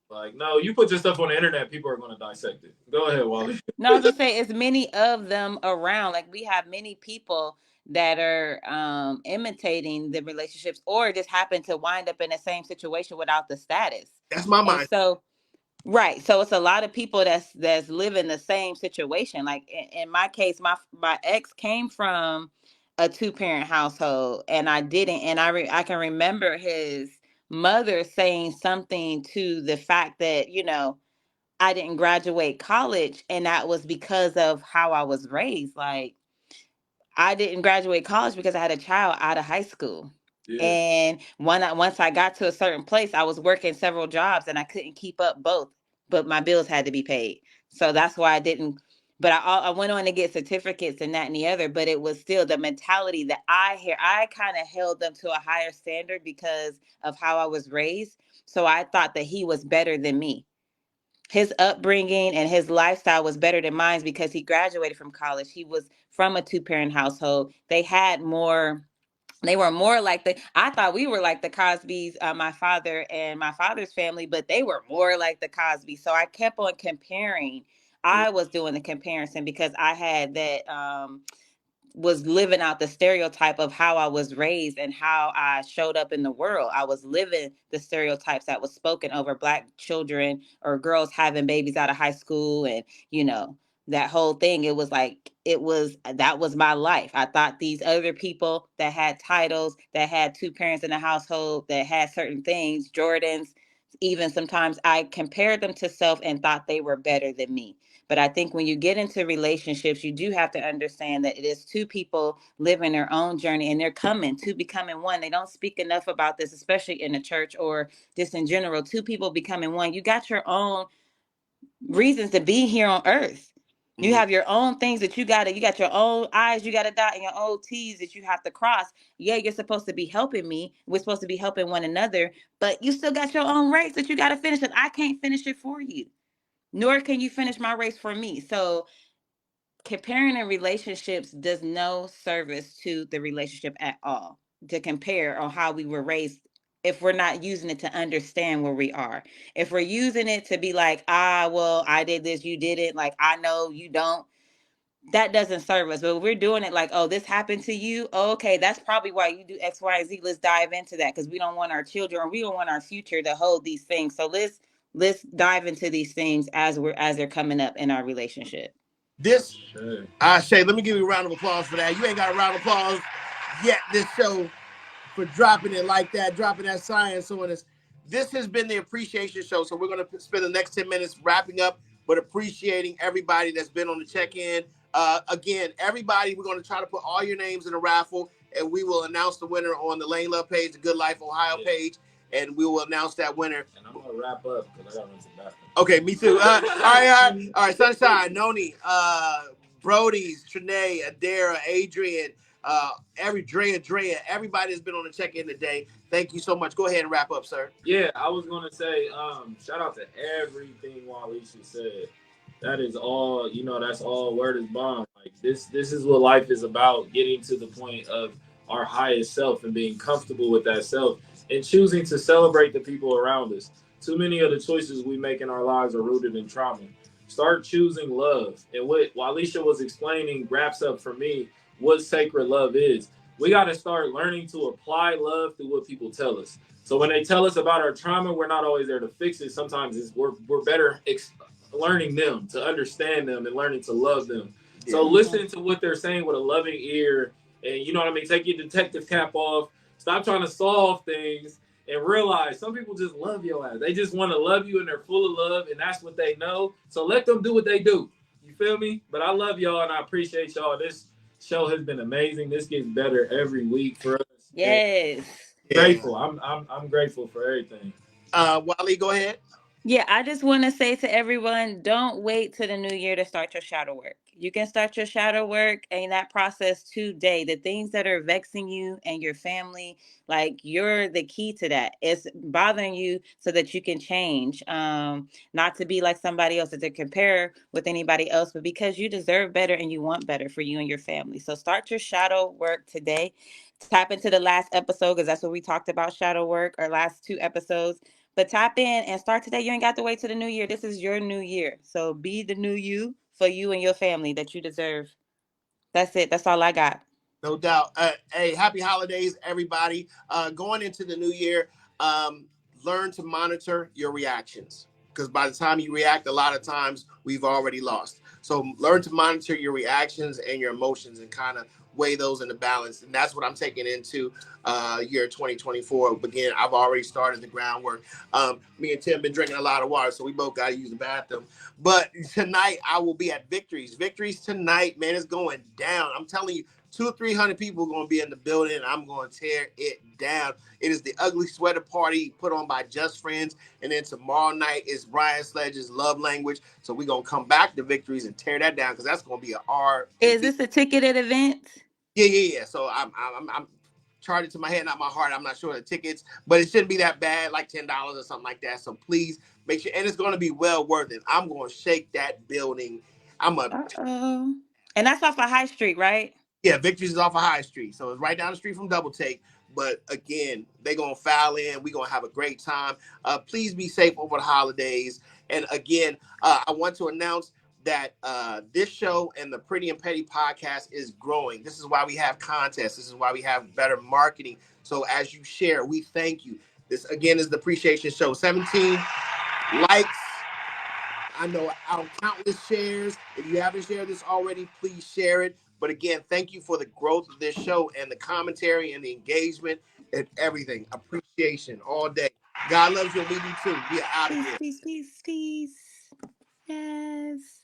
S2: Like, no, you put your stuff on the internet, people are going to dissect it. Go ahead, Wally.
S4: No, I was just saying, it's many of them around. Like, we have many people that are imitating the relationships or just happen to wind up in the same situation without the status.
S1: That's my mind.
S4: So, right. So it's a lot of people that's living the same situation. Like in my case, my ex came from a 2-parent household, and I didn't. And I can remember his mother saying something to the fact that, I didn't graduate college, and that was because of how I was raised. Like, I didn't graduate college because I had a child out of high school. Yeah. And once I got to a certain place, I was working several jobs and I couldn't keep up both, but my bills had to be paid. So that's why I didn't. But I went on to get certificates and that and the other, but it was still the mentality that I kind of held them to a higher standard because of how I was raised. So I thought that he was better than me. His upbringing and his lifestyle was better than mine because he graduated from college. He was from a two-parent household. They were more like I thought we were like the Cosbys, my father and my father's family, but they were more like the Cosbys. So I kept on comparing. I was doing the comparison because I had that was living out the stereotype of how I was raised and how I showed up in the world. I was living the stereotypes that was spoken over Black children or girls having babies out of high school, and that whole thing. It was like that was my life. I thought these other people that had titles, that had two parents in the household, that had certain things, Jordans, even sometimes I compared them to self and thought they were better than me. But I think when you get into relationships, you do have to understand that it is two people living their own journey and they're coming to becoming one. They don't speak enough about this, especially in the church or just in general. Two people becoming one. You got your own reasons to be here on earth. You have your own things that you got your own I's you got to dot and your own T's that you have to cross. Yeah, you're supposed to be helping me. We're supposed to be helping one another, but you still got your own race that you got to finish, and I can't finish it for you, nor can you finish my race for me. So comparing in relationships does no service to the relationship at all. To compare on how we were raised, if we're not using it to understand where we are. If we're using it to be like, well, I did this, you did it, like I know you don't, that doesn't serve us. But we're doing it like, oh, this happened to you. Oh, okay, that's probably why you do X, Y, and Z. Let's dive into that because we don't want our children or we don't want our future to hold these things. So let's dive into these things as they're coming up in our relationship.
S1: Shay, let me give you a round of applause for that. You ain't got a round of applause yet this show for dropping it like that, dropping that science on us. This has been the appreciation show. So we're going to spend the next 10 minutes wrapping up, but appreciating everybody that's been on the check-in. Again, everybody, we're going to try to put all your names in a raffle, and we will announce the winner on the Lane Love page, the Good Life Ohio page, and we will announce that winner.
S2: And I'm going to wrap up because I got to run some bathroom.
S1: Okay, me too. All right, Sunshine, Noni, Brody's, Trinae, Adara, Adrian, Drea, everybody that's been on the check-in today. Thank you so much. Go ahead and wrap up, sir.
S2: Yeah, I was going to say, shout out to everything Walisha said. That is all, that's all word is bond. Like this is what life is about, getting to the point of our highest self and being comfortable with that self and choosing to celebrate the people around us. Too many of the choices we make in our lives are rooted in trauma. Start choosing love. And what Walisha was explaining wraps up for me what sacred love is. We got to start learning to apply love through what people tell us. So when they tell us about our trauma, we're not always there to fix it. Sometimes we're better learning them, to understand them and learning to love them. Yeah. So listen to what they're saying with a loving ear, and you know what I mean? Take your detective cap off. Stop trying to solve things and realize some people just love your ass. They just want to love you and they're full of love and that's what they know. So let them do what they do. You feel me? But I love y'all and I appreciate y'all. This show has been amazing. This gets better every week for us.
S4: Yes.
S2: Grateful. I'm grateful for everything.
S1: Wally, go ahead.
S4: Yeah, I just want to say to everyone, don't wait till the new year to start your shadow work. You can start your shadow work and that process today. The things that are vexing you and your family, like you're the key to that. It's bothering you so that you can change. Not to be like somebody else, or to compare with anybody else, but because you deserve better and you want better for you and your family. So start your shadow work today. Tap into the last episode because that's what we talked about, shadow work, our last 2 episodes. But tap in and start today. You ain't got to wait till the new year. This is your new year. So be the new you for you and your family that you deserve. That's it. That's all I got.
S1: No doubt. Hey, happy holidays, everybody. Going into the new year, learn to monitor your reactions. Because by the time you react, a lot of times we've already lost. So learn to monitor your reactions and your emotions and kind of weigh those in the balance. And that's what I'm taking into year 2024. Again, I've already started the groundwork. Me and Tim been drinking a lot of water, so we both got to use the bathroom. But tonight I will be at Victories. Victories tonight, man, it's going down. I'm telling you, 200 or 300 people are going to be in the building, and I'm going to tear it down. It is the Ugly Sweater Party put on by Just Friends, and then tomorrow night is Brian Sledge's Love Language. So we're going to come back to Victories and tear that down because that's going to be an R.
S4: Is this a ticketed event?
S1: Yeah. So charge it to my head, not my heart. I'm not sure the tickets, but it shouldn't be that bad, like $10 or something like that. So please make sure, and it's going to be well worth it. I'm going to shake that building.
S4: Uh-oh. And that's off of High Street, right?
S1: Yeah, Victory's is off of High Street, so it's right down the street from Double Take. But again, they're gonna foul in. We're gonna have a great time. Please be safe over the holidays. And again, I want to announce that this show and the Pretty and Petty podcast is growing. This is why we have contests. This is why we have better marketing. So as you share, we thank you. This again is the appreciation show. 17 likes. I know out countless shares. If you haven't shared this already, please share it. But again, thank you for the growth of this show and the commentary and the engagement and everything. Appreciation all day. God loves you and we do too. We are out of
S4: Peace,
S1: here.
S4: peace, peace, peace. Yes.